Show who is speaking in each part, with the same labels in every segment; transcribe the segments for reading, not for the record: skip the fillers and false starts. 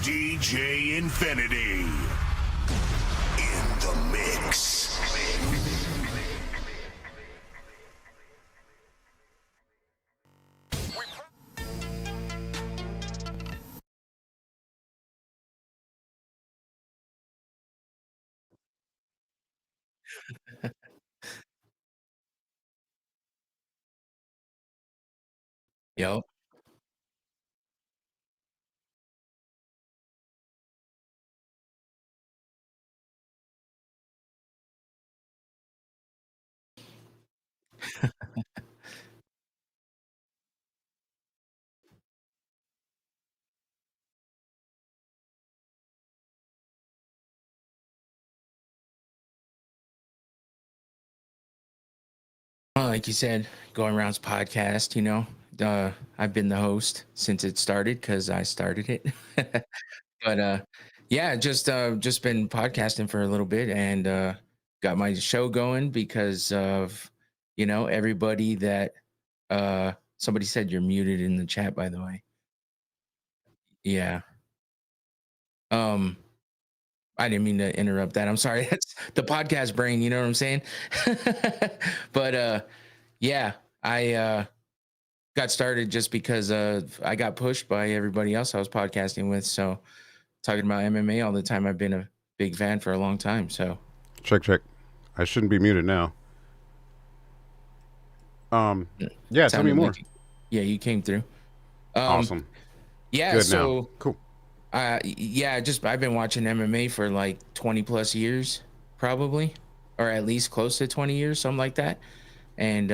Speaker 1: DJ Infinity in the mix.
Speaker 2: Yep. Like you said, Going Around's podcast, I've been the host since it started because I started it. But yeah, just been podcasting for a little bit and got my show going because of everybody that somebody said you're muted in the chat, by the way. Yeah. Um I didn't mean to interrupt that. I'm sorry. That's the podcast brain, you know what I'm saying? But yeah, I got started just because I got pushed by everybody else I was podcasting with. So talking about MMA all the time, I've been a big fan for a long time. So
Speaker 3: Check, check. I shouldn't be muted now.
Speaker 2: mm,
Speaker 3: Yeah, tell me
Speaker 2: sounded
Speaker 3: more.
Speaker 2: like yeah, you came through. Um,
Speaker 3: Awesome.
Speaker 2: yeah,
Speaker 3: Good now.
Speaker 2: so
Speaker 3: Cool.
Speaker 2: yeah, just I've been watching MMA for like 20 plus years, probably, or at least close to 20 years, something like that. And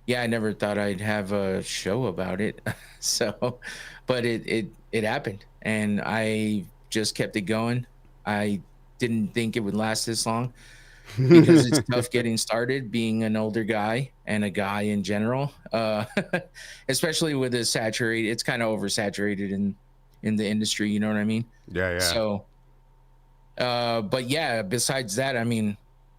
Speaker 2: yeah, I never thought I'd have a show about it. So, but it happened, and I just kept it going. I didn't think it would last this long because it's tough getting started being an older guy and a guy in general. Especially with the saturated, it's kind of oversaturated in the industry, you know what I mean?
Speaker 3: Yeah, yeah.
Speaker 2: So but yeah, besides that, I mean,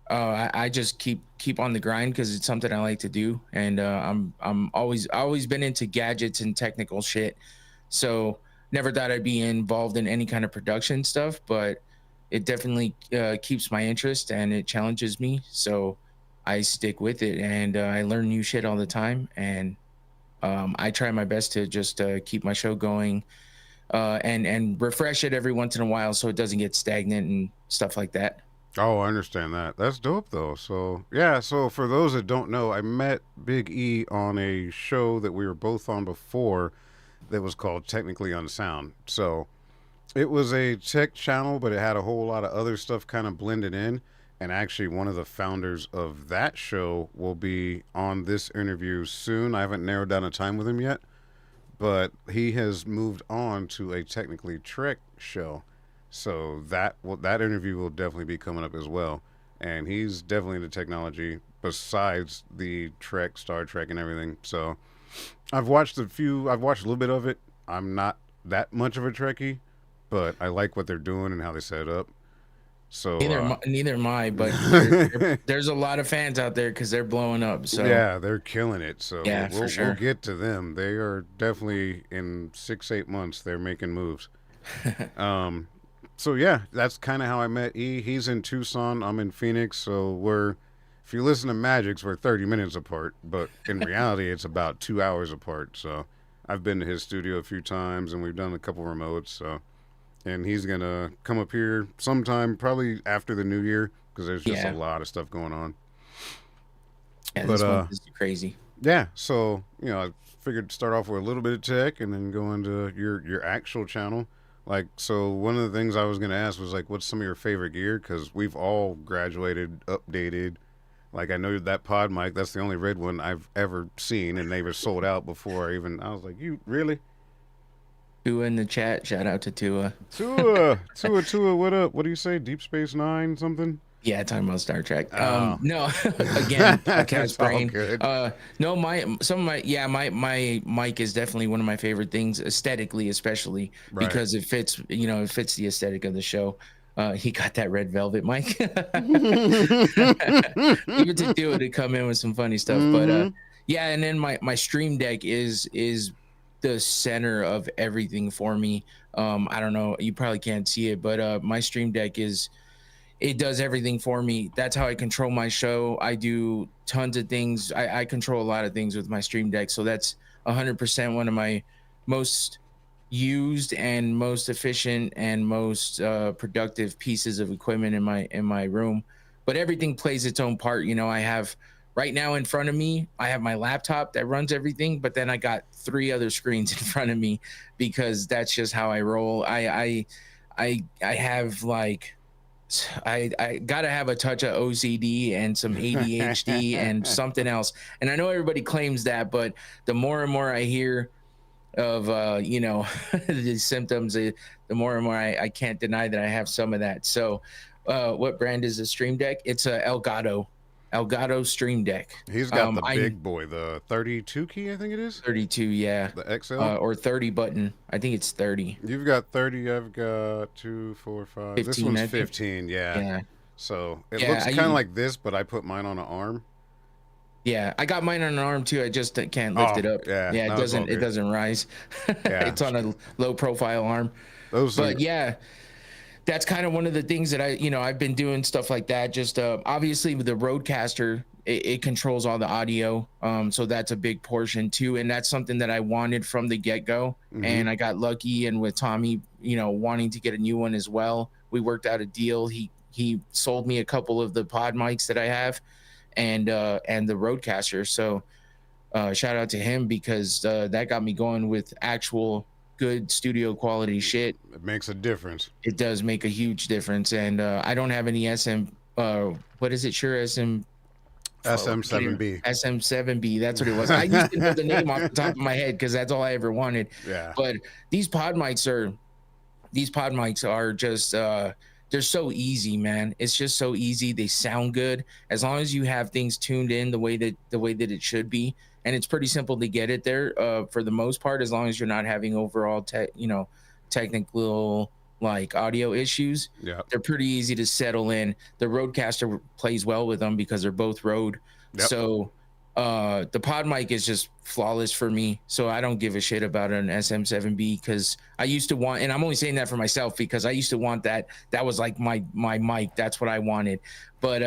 Speaker 2: I just keep on the grind because it's something I like to do, and I'm always been into gadgets and technical shit. So never thought I'd be involved in any kind of production stuff, but it definitely keeps my interest and it challenges me. So I stick with it, and I learn new shit all the time, and I try my best to just keep my show going and refresh it every once in a while so it doesn't get stagnant and stuff like that.
Speaker 3: Oh, I understand that. That's dope, though. So, yeah, so for those that don't know, I met Big E on a show that we were both on before that was called Technically Unsound. So, it was a tech channel, but it had a whole lot of other stuff kind of blended in. And actually, one of the founders of that show will be on this interview soon. I haven't narrowed down a time with him yet, but he has moved on to a technically Trek show. So that interview will definitely be coming up as well. And he's definitely into technology besides the Trek, Star Trek, and everything. So I've watched a little bit of it. I'm not that much of a Trekkie, but I like what they're doing and how they set it up. So
Speaker 2: Neither am I, but there's a lot of fans out there because they're blowing up. So
Speaker 3: yeah, they're killing it. So
Speaker 2: yeah, for
Speaker 3: we'll
Speaker 2: sure.
Speaker 3: get to them. They are definitely in 6 8 months. They're making moves. Um, so yeah, that's kind of how I met E. He's in Tucson. I'm in Phoenix. So if you listen to Magics, we're 30 minutes apart. But in reality, it's about 2 hours apart. So I've been to his studio a few times, and we've done a couple remotes. So and he's gonna come up here sometime, probably after the new year, because there's just a
Speaker 2: Yeah,
Speaker 3: lot of stuff going on.
Speaker 2: yeah.
Speaker 3: But
Speaker 2: This month is crazy.
Speaker 3: yeah, so I figured to start off with a little bit of tech and then go into your actual channel. Like, so one of the things I was gonna ask was like, what's some of your favorite gear? Because we've all graduated, updated. Like, I know that pod mic, that's the only red one I've ever seen, and they were sold out before I was like, you really?
Speaker 2: Tua in the chat. Shout out to Tua.
Speaker 3: Tua, what up? What do you say? Deep Space Nine something?
Speaker 2: Yeah, talking about Star Trek.
Speaker 3: Oh.
Speaker 2: No, again,
Speaker 3: It's
Speaker 2: podcast
Speaker 3: all
Speaker 2: brain.
Speaker 3: good.
Speaker 2: No, my mic is definitely one of my favorite things aesthetically, especially
Speaker 3: Right.
Speaker 2: because it fits. It fits the aesthetic of the show. He got that red velvet mic. Even to do it to come in with some funny stuff, but
Speaker 3: Hmm.
Speaker 2: yeah, and then my stream deck is the center of everything for me. I don't know, you probably can't see it, but my stream deck is it does everything for me. That's how I control my show. I do tons of things. I control a lot of things with my stream deck. So that's 100% one of my most used and most efficient and most productive pieces of equipment in my room. But everything plays its own part. I have right now in front of me, I have my laptop that runs everything, but then I got three other screens in front of me because that's just how I roll. I have like I gotta have a touch of OCD and some ADHD and something else. And I know everybody claims that, but the more and more I hear of the symptoms, the more and more I can't deny that I have some of that. So, what brand is the Stream Deck? It's a Elgato Stream Deck.
Speaker 3: He's got the
Speaker 2: I'm
Speaker 3: big boy, the 32 key, I think it is.
Speaker 2: 32, yeah,
Speaker 3: The XL.
Speaker 2: or 30 button. I think it's 30.
Speaker 3: You've got 30. I've got 2, 4, 5. This
Speaker 2: 15,
Speaker 3: one's
Speaker 2: I think.
Speaker 3: 15. Yeah.
Speaker 2: Yeah,
Speaker 3: So it
Speaker 2: yeah.
Speaker 3: looks kind of like this, but I put mine on an arm.
Speaker 2: Yeah, I got mine on an arm too. I just can't lift
Speaker 3: Oh,
Speaker 2: it up.
Speaker 3: yeah.
Speaker 2: Yeah,
Speaker 3: No, it's all
Speaker 2: it
Speaker 3: good.
Speaker 2: doesn't rise.
Speaker 3: Yeah.
Speaker 2: It's on a low profile arm.
Speaker 3: Those
Speaker 2: But
Speaker 3: things.
Speaker 2: yeah, that's kind of one of the things that I've been doing stuff like that. Just obviously with the Rodecaster, it controls all the audio. So that's a big portion too, and that's something that I wanted from the get go.
Speaker 3: Mm-hmm.
Speaker 2: And I got lucky, and with Tommy, wanting to get a new one as well, we worked out a deal. He sold me a couple of the pod mics that I have, and the Rodecaster. So shout out to him because that got me going with actual good studio quality shit.
Speaker 3: It makes a difference.
Speaker 2: It does make a huge difference, and I don't have any what is it? Sure,
Speaker 3: SM7B.
Speaker 2: SM7B. That's what it was. I used to know the name off the top of my head because that's all I ever wanted.
Speaker 3: Yeah.
Speaker 2: But these pod mics are just they're so easy, man. It's just so easy. They sound good as long as you have things tuned in the way that it should be, and it's pretty simple to get it there for the most part, as long as you're not having overall technical like audio issues.
Speaker 3: Yeah.
Speaker 2: They're pretty easy to settle in. The Rodecaster plays well with them because they're both Rode.
Speaker 3: Yep.
Speaker 2: So the pod mic is just flawless for me. So I don't give a shit about an SM7B because I used to want, and I'm only saying that for myself because I used to want that. That was like my mic. That's what I wanted. But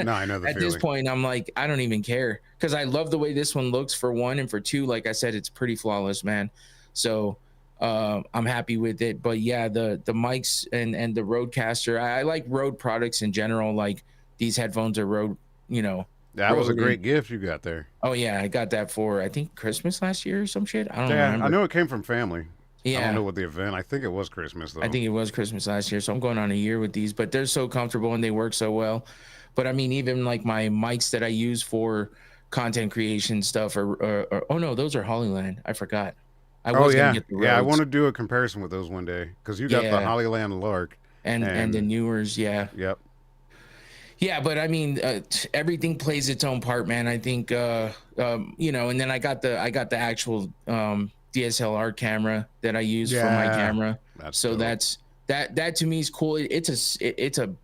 Speaker 3: No, I know the
Speaker 2: at
Speaker 3: feeling.
Speaker 2: this point, I'm like, I don't even care because I love the way this one looks for one, and for two, like I said, it's pretty flawless, man. So I'm happy with it. But yeah, the mics and the Rodecaster, I like Rode products in general. Like these headphones are Rode,
Speaker 3: That was a
Speaker 2: Rode
Speaker 3: great gift you got there.
Speaker 2: Oh yeah, I got that for I think Christmas last year or some shit. I don't
Speaker 3: Yeah,
Speaker 2: remember.
Speaker 3: I know it came from family. I
Speaker 2: Yeah,
Speaker 3: don't know what the event. I think it was Christmas though.
Speaker 2: I think it was Christmas last year. So I'm going on a year with these, but they're so comfortable and they work so well. But I mean, even like my mics that I use for content creation stuff, or oh no, those are Hollyland. I forgot. I
Speaker 3: Oh
Speaker 2: was gonna
Speaker 3: yeah,
Speaker 2: get the
Speaker 3: yeah. I
Speaker 2: Rhodes.
Speaker 3: want to do a comparison with those one day because you got the
Speaker 2: Yeah.
Speaker 3: Hollyland Lark.
Speaker 2: and the newers, yeah.
Speaker 3: Yep.
Speaker 2: Yeah, but I mean, everything plays its own part, man. I think, and then I got the actual DSLR camera that I use for my
Speaker 3: Yeah,
Speaker 2: camera.
Speaker 3: that's
Speaker 2: So
Speaker 3: dope.
Speaker 2: that to me is cool. It's a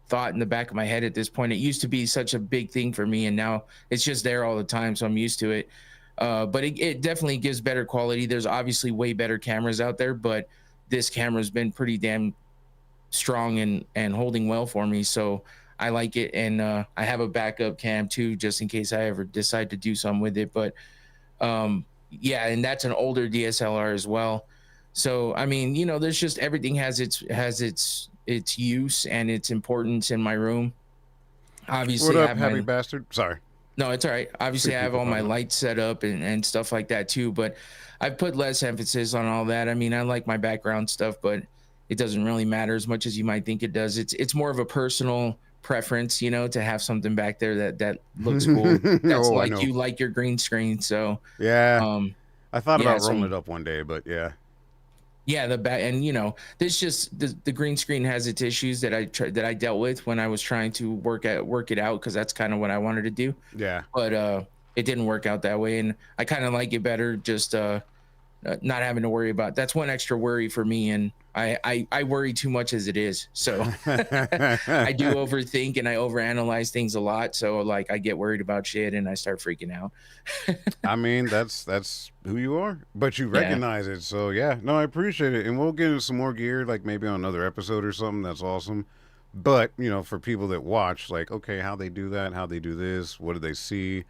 Speaker 2: thought in the back of my head at this point. It used to be such a big thing for me, and now it's just there all the time. So I'm used to it. But it definitely gives better quality. There's obviously way better cameras out there, but this camera's been pretty damn strong and holding well for me. So I like it, and I have a backup cam too, just in case I ever decide to do something with it. But yeah, and that's an older DSLR as well. So I mean, there's just everything has its use and its importance in my room. Obviously,
Speaker 3: What
Speaker 2: I
Speaker 3: up,
Speaker 2: have
Speaker 3: happy
Speaker 2: my
Speaker 3: bastard? Sorry.
Speaker 2: no, it's all right. Obviously,
Speaker 3: See
Speaker 2: I have
Speaker 3: people
Speaker 2: all my
Speaker 3: comment.
Speaker 2: lights set up and stuff like that too. But I've put less emphasis on all that. I mean, I like my background stuff, but it doesn't really matter as much as you might think it does. It's more of a personal preference, to have something back there that looks cool. That's
Speaker 3: Oh, I
Speaker 2: like
Speaker 3: know.
Speaker 2: you like your green screen. So
Speaker 3: Yeah,
Speaker 2: um
Speaker 3: I thought
Speaker 2: yeah,
Speaker 3: about rolling it up one day, but yeah.
Speaker 2: Yeah, the back, and this just the green screen has its issues that I dealt with when I was trying to work it out because that's kind of what I wanted to do,
Speaker 3: Yeah.
Speaker 2: but it didn't work out that way, and I kind of like it better just not having to worry about. That's one extra worry for me, and I worry too much as it is, so I do overthink and I overanalyze things a lot, so like I get worried about shit and I start freaking out.
Speaker 3: I mean, that's who you are, but you
Speaker 2: Yeah.
Speaker 3: recognize it. So yeah, no, I appreciate it, and we'll get into some more gear, like maybe on another episode or something. That's awesome. But for people that watch, like, okay, how they do that, how they do this, what do they see,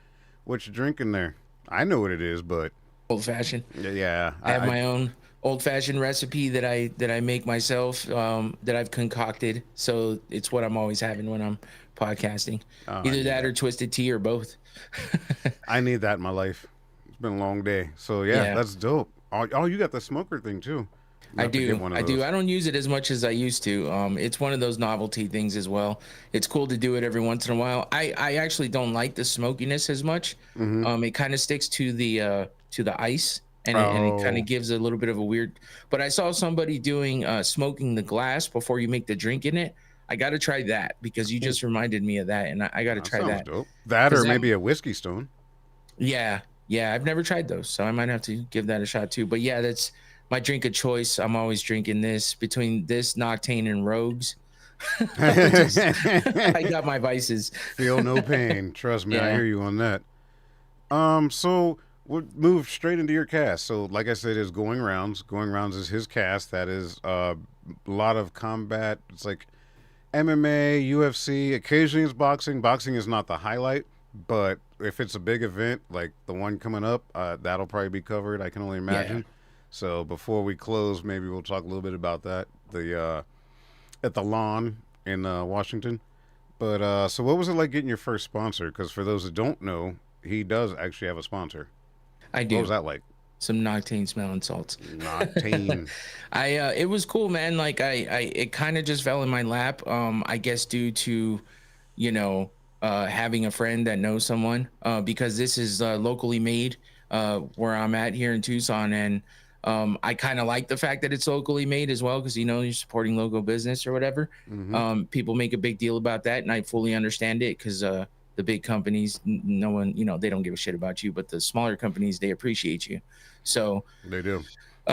Speaker 3: what you drinking there? I know what it is, but
Speaker 2: Old fashioned.
Speaker 3: yeah,
Speaker 2: I have my own old fashioned recipe that I make myself, that I've concocted. So it's what I'm always having when I'm podcasting.
Speaker 3: I
Speaker 2: Either
Speaker 3: need
Speaker 2: that
Speaker 3: that.
Speaker 2: or twisted tea or both.
Speaker 3: I need that in my life. It's been a long day, so yeah,
Speaker 2: Yeah,
Speaker 3: that's dope. Oh, you got the smoker thing too. I'm gonna
Speaker 2: I
Speaker 3: have to get
Speaker 2: do.
Speaker 3: one of
Speaker 2: I do.
Speaker 3: those.
Speaker 2: I don't use it as much as I used to. It's one of those novelty things as well. It's cool to do it every once in a while. I actually don't like the smokiness as much.
Speaker 3: Mm-hmm.
Speaker 2: It kind of sticks to the ice, and it kind of
Speaker 3: Oh,
Speaker 2: gives a little bit of a weird. But I saw somebody doing smoking the glass before you make the drink in it. I got to try that because you just reminded me of that, and I got to
Speaker 3: that
Speaker 2: try
Speaker 3: sounds
Speaker 2: that
Speaker 3: dope. That
Speaker 2: because
Speaker 3: or
Speaker 2: that.
Speaker 3: maybe a whiskey stone.
Speaker 2: Yeah, yeah, I've never tried those, so I might have to give that a shot too. But yeah, that's my drink of choice. I'm always drinking this between this Noctane and Rogues. Just I got my vices.
Speaker 3: Feel no pain. Trust me, I
Speaker 2: Yeah,
Speaker 3: hear you on that. So we'll move straight into your cast. So, like I said, is Going Rounds. Going Rounds is his cast. That is a lot of combat. It's like MMA, UFC. Occasionally, it's boxing. Boxing is not the highlight, but if it's a big event like the one coming up, that'll probably be covered. I can only
Speaker 2: yeah,
Speaker 3: imagine. So before we close, maybe we'll talk a little bit about that. The at the lawn in Washington. But so what was it like getting your first sponsor? Because for those that don't know, he does actually have a sponsor.
Speaker 2: I
Speaker 3: What was
Speaker 2: do.
Speaker 3: that like?
Speaker 2: Some Noctane smelling salts.
Speaker 3: Noctane.
Speaker 2: I It was cool, man. Like I it kind of just fell in my lap. I guess due to, you know, having a friend that knows someone. Because this is locally made where I'm at here in Tucson, and I kind of like the fact that it's locally made as well because you're supporting local business or whatever.
Speaker 3: Mm-hmm.
Speaker 2: People make a big deal about that, and I fully understand it because the big companies, no one, they don't give a shit about you, but the smaller companies, they appreciate you. So
Speaker 3: They do.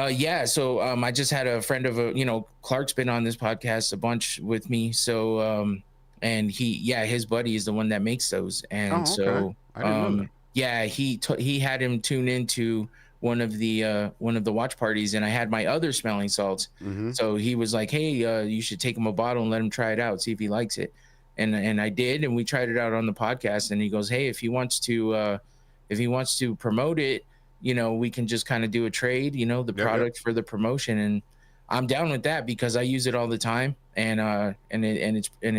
Speaker 2: yeah, so I just had a friend of Clark's been on this podcast a bunch with me. So and his buddy is the one that makes those, and
Speaker 3: Oh, okay.
Speaker 2: so
Speaker 3: I didn't know that.
Speaker 2: yeah, he had him tune into one of the watch parties, and I had my other smelling salts.
Speaker 3: Mm-hmm.
Speaker 2: So he was like, "Hey, you should take him a bottle and let him try it out, see if he likes it." And I did, and we tried it out on the podcast. And he goes, "Hey, if he wants to promote it, we can just kind of do a trade, the
Speaker 3: Yep, yep.
Speaker 2: product for the promotion." And I'm down with that because I use it all the time, and it's
Speaker 3: You're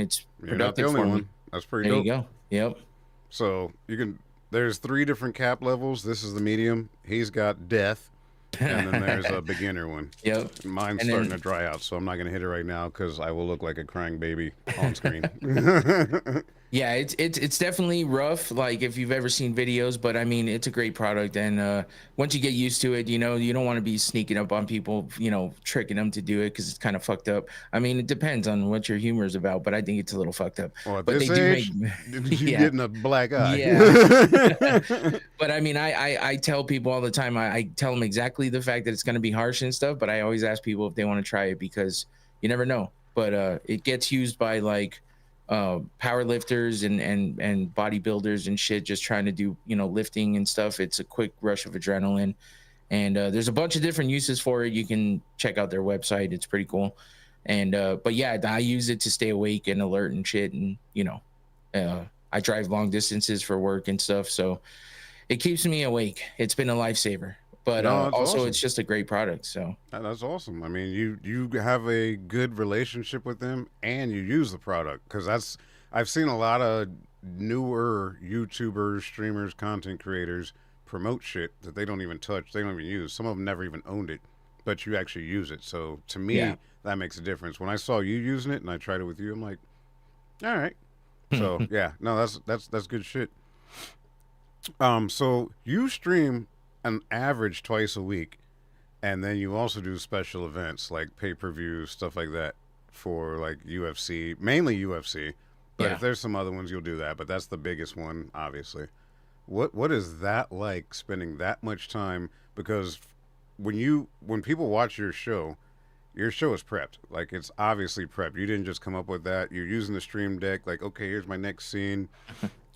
Speaker 3: not the
Speaker 2: productive
Speaker 3: only
Speaker 2: for me.
Speaker 3: one. That's pretty
Speaker 2: There you
Speaker 3: dope.
Speaker 2: go. Yep.
Speaker 3: So you can. There's 3 different cap levels. This is the medium. He's got death, and then there's a beginner one.
Speaker 2: Yep.
Speaker 3: Mine's
Speaker 2: And
Speaker 3: starting to
Speaker 2: then
Speaker 3: dry out, so I'm not gonna hit it right now because I will look like a crying baby on screen.
Speaker 2: yeah, it's definitely rough. Like if you've ever seen videos, but I mean, it's a great product. And once you get used to it, you don't want to be sneaking up on people, tricking them to do it because it's kind of fucked up. I mean, it depends on what your humor is about, but I think it's a little fucked up.
Speaker 3: Well, at
Speaker 2: But
Speaker 3: this
Speaker 2: they do make,
Speaker 3: age, you
Speaker 2: yeah,
Speaker 3: getting a black eye.
Speaker 2: yeah. But I mean, I tell people all the time. I tell them exactly the fact that it's going to be harsh and stuff. But I always ask people if they want to try it because you never know. But it gets used by like power lifters and bodybuilders and shit, just trying to do lifting and stuff. It's a quick rush of adrenaline, and there's a bunch of different uses for it. You can check out their website. It's pretty cool. And but yeah, I use it to stay awake and alert and shit. And I drive long distances for work and stuff, so it keeps me awake. It's been a lifesaver. But
Speaker 3: No, that's
Speaker 2: also, it's
Speaker 3: awesome.
Speaker 2: just a great product. So
Speaker 3: That's awesome. I mean, you have a good relationship with them, and you use the product because I've seen a lot of newer YouTubers, streamers, content creators promote shit that they don't even touch, they don't even use. Some of them never even owned it, but you actually use it. So to
Speaker 2: yeah.
Speaker 3: me, that makes a difference. When I saw you using it and I tried it with you, I'm like, all right. So yeah, no, that's good shit. So you stream an average twice a week, And then you also do special events like pay-per-view stuff like that for like UFC, mainly UFC. But if
Speaker 2: Yeah.
Speaker 3: there's some other ones, you'll do that. But that's the biggest one, obviously. What is that like spending that much time? Because when people watch your show is prepped. Like it's obviously prepped. You didn't just come up with that. You're using the stream deck. Like okay, here's my next scene.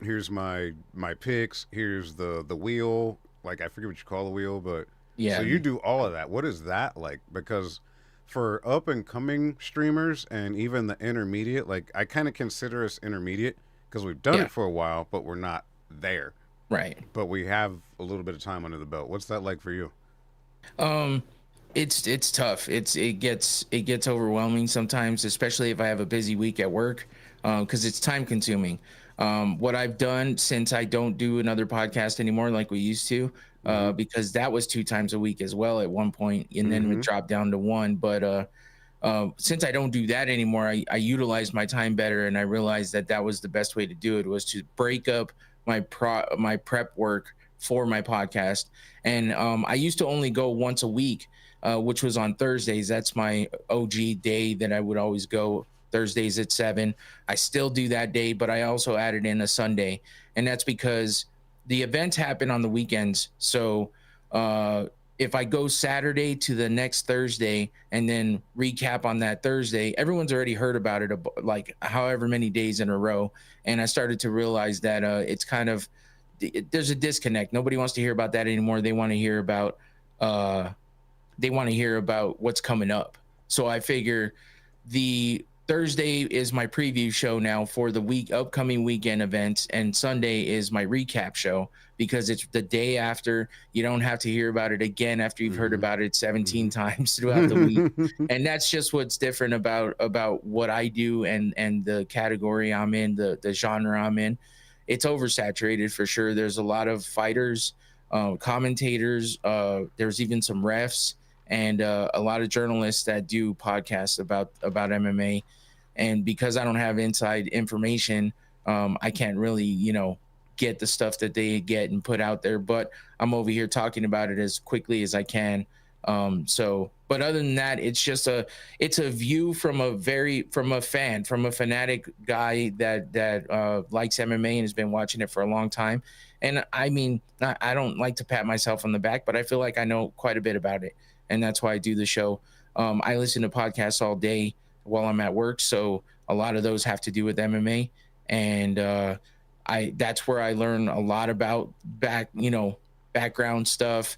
Speaker 3: Here's my picks. Here's the wheel. Like I forget what you call the wheel, but so
Speaker 2: Yeah.
Speaker 3: you do all of that. What is that like? Because for up and coming streamers and even the intermediate, like I kind of consider us intermediate because we've done
Speaker 2: Yeah.
Speaker 3: it for a while, but we're not there.
Speaker 2: Right.
Speaker 3: But we have a little bit of time under the belt. What's that like for you?
Speaker 2: Um, it's tough. It gets overwhelming sometimes, especially if I have a busy week at work, because it's time consuming. What I've done since I don't do another podcast anymore like we used to,
Speaker 3: Mm-hmm.
Speaker 2: because that was 2 times a week as well at one point, and then it
Speaker 3: Mm-hmm.
Speaker 2: dropped down to one. But since I don't do that anymore, I utilize my time better, and I realized that that was the best way to do it was to break up my prep work for my podcast. And I used to only go once a week, which was on Thursdays. That's my OG day that I would always go. Thursdays at 7. I still do that day, but I also added in a Sunday, and that's because the events happen on the weekends. So if I go Saturday to the next Thursday and then recap on that Thursday, everyone's already heard about it like however many days in a row. And I started to realize that it's kind of there's a disconnect. Nobody wants to hear about that anymore. Uh, they want to hear about what's coming up. So I figure the Thursday is my preview show now for the upcoming weekend events, and Sunday is my recap show because it's the day after. You don't have to hear about it again after you've heard
Speaker 3: Mm-hmm.
Speaker 2: about it 17 times throughout the week.
Speaker 3: Mm-hmm.
Speaker 2: And that's just what's different about what I do and the category I'm in, the genre I'm in. It's oversaturated for sure. There's a lot of fighters, commentators. There's even some refs and a lot of journalists that do podcasts about MMA. And because I don't have inside information, I can't really, get the stuff that they get and put out there. But I'm over here talking about it as quickly as I can. But other than that, it's a view from from a fanatic guy that likes MMA and has been watching it for a long time. And I mean, I don't like to pat myself on the back, but I feel like I know quite a bit about it, and that's why I do the show. I listen to podcasts all day while I'm at work, so a lot of those have to do with MMA, and I that's where I learn a lot about background stuff,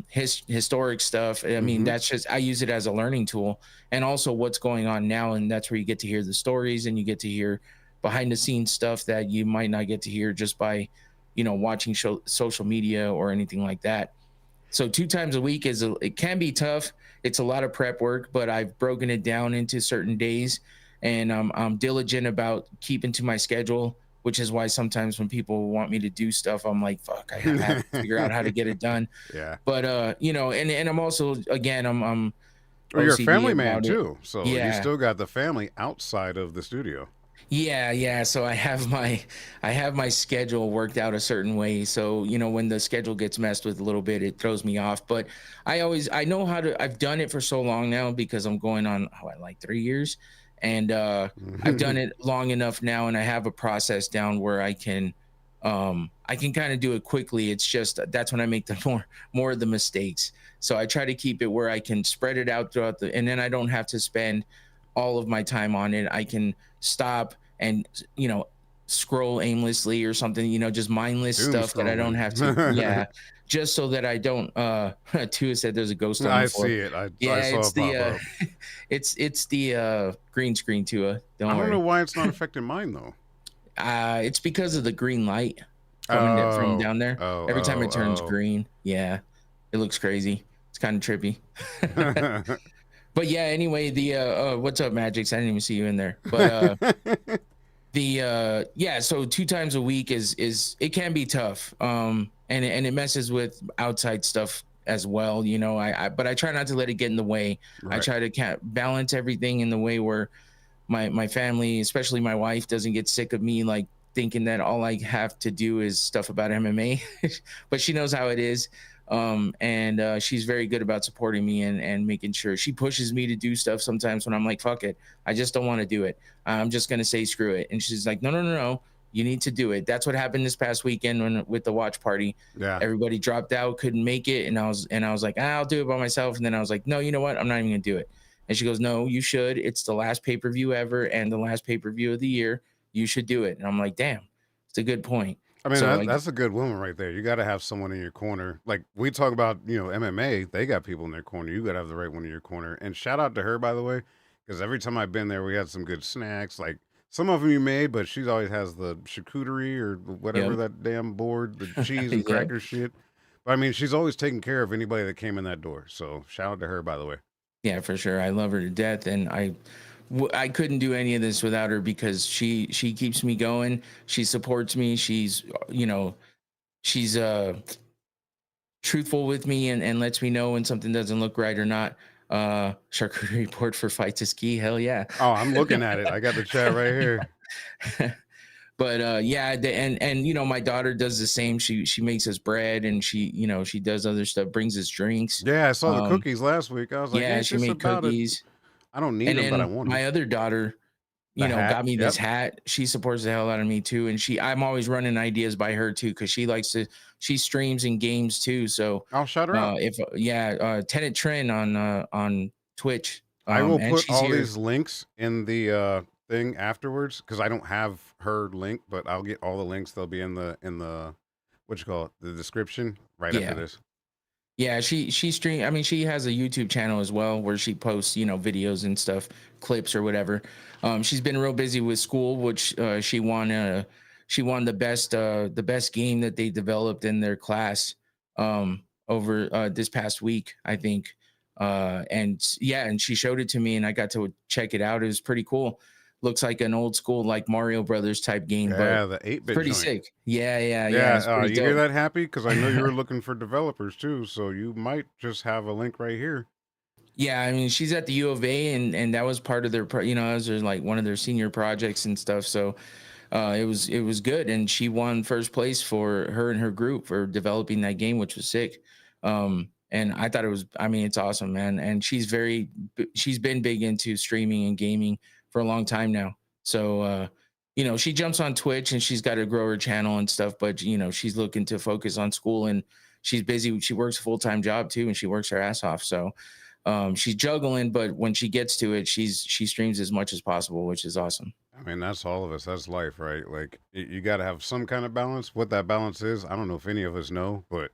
Speaker 2: historic stuff. I mean, that's just I use it as a learning tool, and also what's going on now, and that's where you get to hear the stories and you get to hear behind the scenes stuff that you might not get to hear just by watching social media or anything like that. So 2 times a week it can be tough. It's a lot of prep work, but I've broken it down into certain days, and I'm diligent about keeping to my schedule, which is why sometimes when people want me to do stuff, I'm like, fuck, I have to figure out how to get it done.
Speaker 3: Yeah.
Speaker 2: But and I'm also, again, I'm
Speaker 3: Well, you're a
Speaker 2: OCD
Speaker 3: family man
Speaker 2: about it.
Speaker 3: too, so you
Speaker 2: Yeah.
Speaker 3: still got the family outside of the studio.
Speaker 2: Yeah. So I have my schedule worked out a certain way. So, when the schedule gets messed with a little bit, it throws me off. But I know how to. I've done it for so long now because I'm going on like 3 years, and I've done it long enough now, and I have a process down where I can kind of do it quickly. It's just that's when I make the more of the mistakes. So I try to keep it where I can spread it out throughout and then I don't have to spend all of my time on it. I can stop and scroll aimlessly or something, just mindless
Speaker 3: Doom
Speaker 2: stuff that I don't have to. Yeah,
Speaker 3: scrolling.
Speaker 2: just so that I don't. Tua said there's a ghost on the
Speaker 3: I
Speaker 2: floor.
Speaker 3: see it. I
Speaker 2: Yeah,
Speaker 3: saw
Speaker 2: it's
Speaker 3: it pop
Speaker 2: the
Speaker 3: up.
Speaker 2: it's the green screen, Tua. Don't
Speaker 3: I don't know
Speaker 2: worry.
Speaker 3: why it's not affecting mine though.
Speaker 2: It's because of the green light from
Speaker 3: Oh,
Speaker 2: down there. Every time it turns
Speaker 3: oh,
Speaker 2: green, yeah, it looks crazy. It's kind of trippy.
Speaker 3: oh.
Speaker 2: But yeah, anyway, the what's up, Magix? I didn't even see you in there. But yeah, so 2 times a week is it can be tough. And it messes with outside stuff as well. But I try not to let it get in the way. I
Speaker 3: Right.
Speaker 2: try to balance everything in the way where my family, especially my wife, doesn't get sick of me like thinking that all I have to do is stuff about MMA. But she knows how it is. And she's very good about supporting me and making sure she pushes me to do stuff sometimes when I'm like, fuck it, I just don't want to do it. I'm just gonna say screw it. And she's like, no, no, no, no, you need to do it. That's what happened this past weekend when with the watch party.
Speaker 3: Yeah.
Speaker 2: Everybody dropped out, couldn't make it, and I was like, I'll do it by myself. And then I was like, no, you know what? I'm not even gonna do it. And she goes, no, you should. It's the last pay-per-view ever and the last pay-per-view of the year. You should do it. And I'm like, damn, it's a good point.
Speaker 3: I mean,
Speaker 2: So
Speaker 3: that's a good woman right there. You got to have someone in your corner. Like we talk about, MMA, they got people in their corner. You got to have the right one in your corner. And shout out to her, by the way, because every time I've been there, we had some good snacks. Like some of them you made, but she always has the charcuterie or whatever
Speaker 2: yep.
Speaker 3: that damn board, the cheese and
Speaker 2: Yep.
Speaker 3: cracker shit. But I mean, she's always taking care of anybody that came in that door. So shout out to her, by the way.
Speaker 2: Yeah, for sure. I love her to death, and I couldn't do any of this without her because she keeps me going. She supports me. She's she's truthful with me and lets me know when something doesn't look right or not. Charcuterie report for fights is key. Hell yeah.
Speaker 3: Oh, I'm looking at it. I got the chat right here.
Speaker 2: But yeah, and my daughter does the same. She makes us bread and she does other stuff, brings us drinks.
Speaker 3: Yeah, I saw the cookies last week. I was like,
Speaker 2: Yeah,
Speaker 3: ain't
Speaker 2: she
Speaker 3: this
Speaker 2: made
Speaker 3: about it?
Speaker 2: cookies.
Speaker 3: I don't need
Speaker 2: And
Speaker 3: them, but I
Speaker 2: then
Speaker 3: want them.
Speaker 2: my other daughter,
Speaker 3: The hat.
Speaker 2: got me
Speaker 3: Yep.
Speaker 2: this hat. She supports the hell out of me too. And I'm always running ideas by her too, because she streams and games too. So
Speaker 3: I'll shout her out.
Speaker 2: Tenettrin on Twitch.
Speaker 3: I will
Speaker 2: And
Speaker 3: put
Speaker 2: she's
Speaker 3: all
Speaker 2: here.
Speaker 3: these links in the thing afterwards because I don't have her link, but I'll get all the links. They'll be in the what you call it, the description right after this.
Speaker 2: Yeah, she stream. I mean, she has a YouTube channel as well where she posts, videos and stuff, clips or whatever. She's been real busy with school, which she won the best game that they developed in their class over this past week, I think. And she showed it to me, and I got to check it out. It was pretty cool. Looks like an old school like Mario Brothers type game,
Speaker 3: Yeah,
Speaker 2: but
Speaker 3: the 8-bit
Speaker 2: pretty
Speaker 3: joint.
Speaker 2: sick. Yeah. It's
Speaker 3: You
Speaker 2: pretty
Speaker 3: hear
Speaker 2: dope.
Speaker 3: that, Happy? Because I know you were looking for developers too, so you might just have a link right here.
Speaker 2: Yeah, I mean, she's at the U of A, and that was part of their, that was like one of their senior projects and stuff. So it was good, and she won first place for her and her group for developing that game, which was sick. And I thought it's awesome, man. And she's been big into streaming and gaming for a long time now. So she jumps on Twitch and she's got to grow her channel and stuff, but she's looking to focus on school, and she's busy. She works a full-time job too, and she works her ass off. So she's juggling, but when she gets to it, she streams as much as possible, which is awesome.
Speaker 3: I mean, that's all of us. That's life, right? Like, you got to have some kind of balance. What that balance is, I don't know if any of us know, but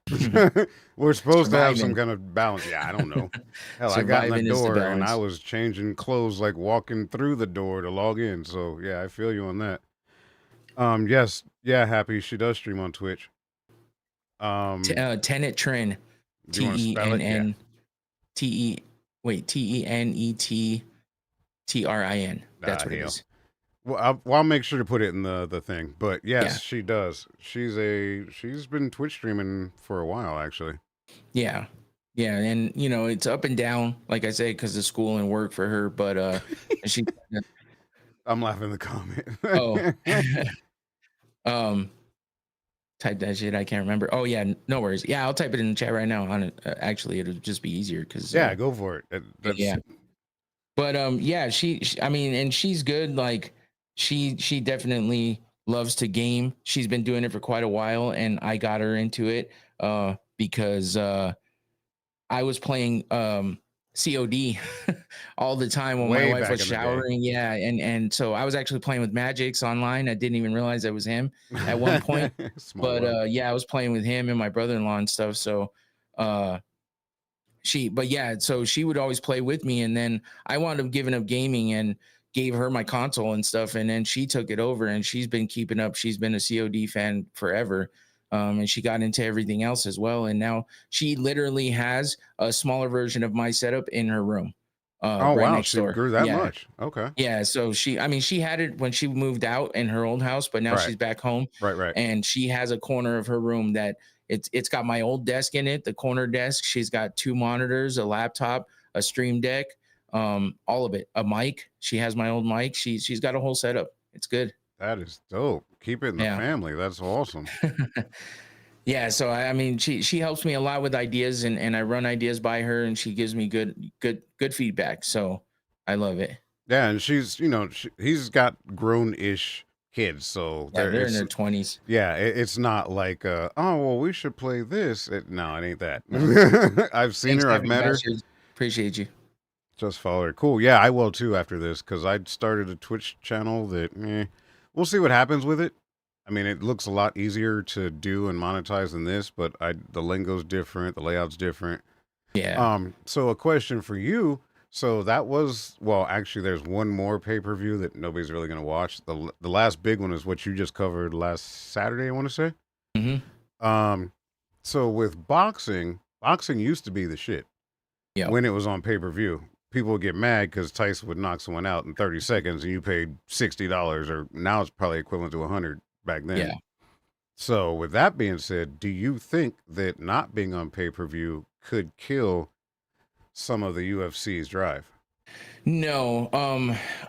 Speaker 3: we're supposed to have some kind of balance. Yeah, I don't know. Hell, I got in
Speaker 2: Surviving
Speaker 3: the
Speaker 2: is the
Speaker 3: door and I
Speaker 2: balance.
Speaker 3: was changing clothes, like walking through the door to log in. So, yeah, I feel you on that. Yes. Yeah, Happy. She does stream on Twitch.
Speaker 2: Tenettrin.
Speaker 3: Do you want to spell it? Yeah.
Speaker 2: Tenettrin. That's what it
Speaker 3: hell.
Speaker 2: is.
Speaker 3: Well, I'll make sure to put it in the thing. But yes, she does. She's been Twitch streaming for a while, actually.
Speaker 2: Yeah. And it's up and down, like I say, because of school and work for her. But she.
Speaker 3: I'm laughing in the comment.
Speaker 2: Type that shit. I can't remember. Oh yeah, no worries. Yeah, I'll type it in the chat right now. On it, actually, it'll just be easier because.
Speaker 3: Yeah, go for it.
Speaker 2: Yeah. But she I mean, and she's good. Like she definitely loves to game. She's been doing it for quite a while, and I got her into it because I was playing COD all the time when my wife was showering. Yeah, and so I was actually playing with Magix online. I didn't even realize that was him at one point. But I was playing with him and my brother-in-law and stuff. So she would always play with me, and then I wound up giving up gaming and gave her my console and stuff, and then she took it over, and she's been keeping up. She's been a COD fan forever. And she got into everything else as well. And now she literally has a smaller version of my setup in her room. Next
Speaker 3: she
Speaker 2: door.
Speaker 3: grew that much. Okay.
Speaker 2: Yeah. So she had it when she moved out in her old house, but now she's back home.
Speaker 3: Right.
Speaker 2: And she has a corner of her room that it's got my old desk in it, the corner desk. She's got 2 monitors, a laptop, a stream deck, all of it, a mic. She has my old mic. She's got a whole setup. It's good.
Speaker 3: That is dope. Keep it in the family. That's awesome.
Speaker 2: Yeah, so I mean, she helps me a lot with ideas, and I run ideas by her, and she gives me good feedback. So I love it.
Speaker 3: Yeah, and she's, he's got grown-ish kids, so
Speaker 2: Yeah,
Speaker 3: there
Speaker 2: they're in
Speaker 3: it's
Speaker 2: their 20s.
Speaker 3: yeah, it's not like oh well, we should play this. No, it ain't
Speaker 2: No,
Speaker 3: that. I've seen
Speaker 2: thanks,
Speaker 3: her, I've
Speaker 2: Happy
Speaker 3: met her.
Speaker 2: Bastards. Appreciate you.
Speaker 3: Just follow her. Cool. Yeah, I will too after this because I started a Twitch channel that we'll see what happens with it. I mean, it looks a lot easier to do and monetize than this, but the lingo's different, the layout's different.
Speaker 2: Yeah.
Speaker 3: So a question for you. So that was well, actually, there's one more pay per view that nobody's really gonna watch. The last big one is what you just covered last Saturday. I want to say.
Speaker 2: Hmm.
Speaker 3: Um, so with boxing, boxing used to be the shit
Speaker 2: Yep.
Speaker 3: when it was on pay per view. People would get mad because Tyson would knock someone out in 30 seconds, and you paid $60, or now it's probably equivalent to 100 back then.
Speaker 2: Yeah.
Speaker 3: So with that being said, do you think that not being on pay per view could kill some of the UFC's drive?
Speaker 2: No,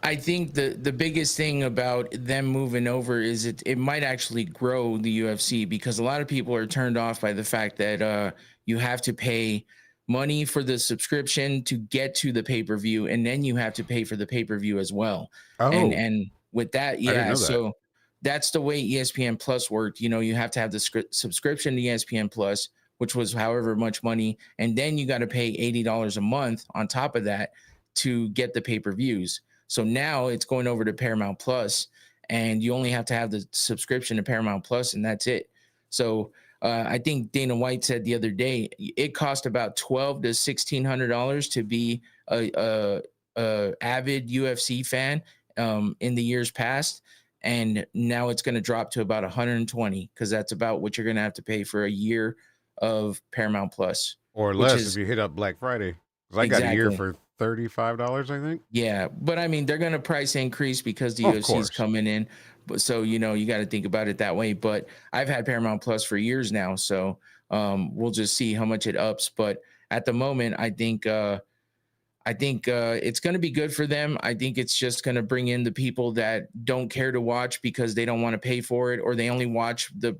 Speaker 2: I think the biggest thing about them moving over is it might actually grow the UFC, because a lot of people are turned off by the fact that you have to pay money for the subscription to get to the pay-per-view, and then you have to pay for the pay-per-view as well.
Speaker 3: Oh,
Speaker 2: And with that,
Speaker 3: I didn't
Speaker 2: yeah,
Speaker 3: know that.
Speaker 2: so that's the way ESPN Plus worked. You have to have the subscription to ESPN Plus, which was however much money, and then you got to pay $80 a month on top of that to get the pay-per-views. So now it's going over to Paramount Plus, and you only have to have the subscription to Paramount Plus, and that's it. So I think Dana White said the other day it cost about $1,200 to $1,600 to be a avid UFC fan in the years past, and now it's going to drop to about 120, because that's about what you're going to have to pay for a year of Paramount Plus,
Speaker 3: Or
Speaker 2: which
Speaker 3: less if
Speaker 2: is
Speaker 3: you hit up Black Friday. Because I got a year
Speaker 2: exactly.
Speaker 3: for $35, I think.
Speaker 2: Yeah, but I mean, they're going to price increase because the
Speaker 3: Of
Speaker 2: UFC is
Speaker 3: course.
Speaker 2: coming in. But so, you got to think about it that way. But I've had Paramount Plus for years now, so we'll just see how much it ups. But at the moment, I think it's going to be good for them. I think it's just going to bring in the people that don't care to watch because they don't want to pay for it, or they only watch the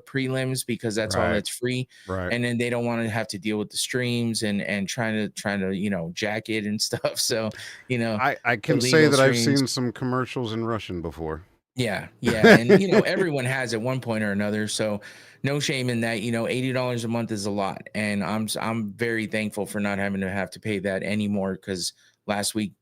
Speaker 2: prelims because that's all
Speaker 3: Right.
Speaker 2: that's free,
Speaker 3: Right.
Speaker 2: and then they don't want to have to deal with the streams and trying to jack it and stuff. So
Speaker 3: I can say
Speaker 2: illegal
Speaker 3: that I've
Speaker 2: streams.
Speaker 3: seen some commercials in Russian before.
Speaker 2: Yeah, yeah, and everyone has at one point or another. So no shame in that. $80 a month is a lot, and I'm very thankful for not having to have to pay that anymore. Because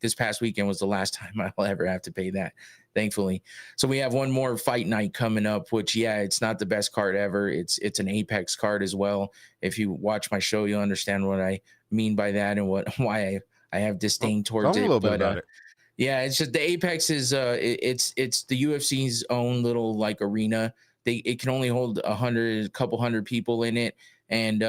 Speaker 2: this past weekend was the last time I'll ever have to pay that, thankfully. So we have one more fight night coming up, which it's not the best card ever. It's an Apex card as well. If you watch my show, you'll understand what I mean by that and why I have
Speaker 3: Oh,
Speaker 2: disdain
Speaker 3: tell
Speaker 2: towards
Speaker 3: me a
Speaker 2: it.
Speaker 3: little bit
Speaker 2: But
Speaker 3: about it.
Speaker 2: yeah, it's just the Apex is it's the UFC's own little like arena. It can only hold a couple hundred people in it, and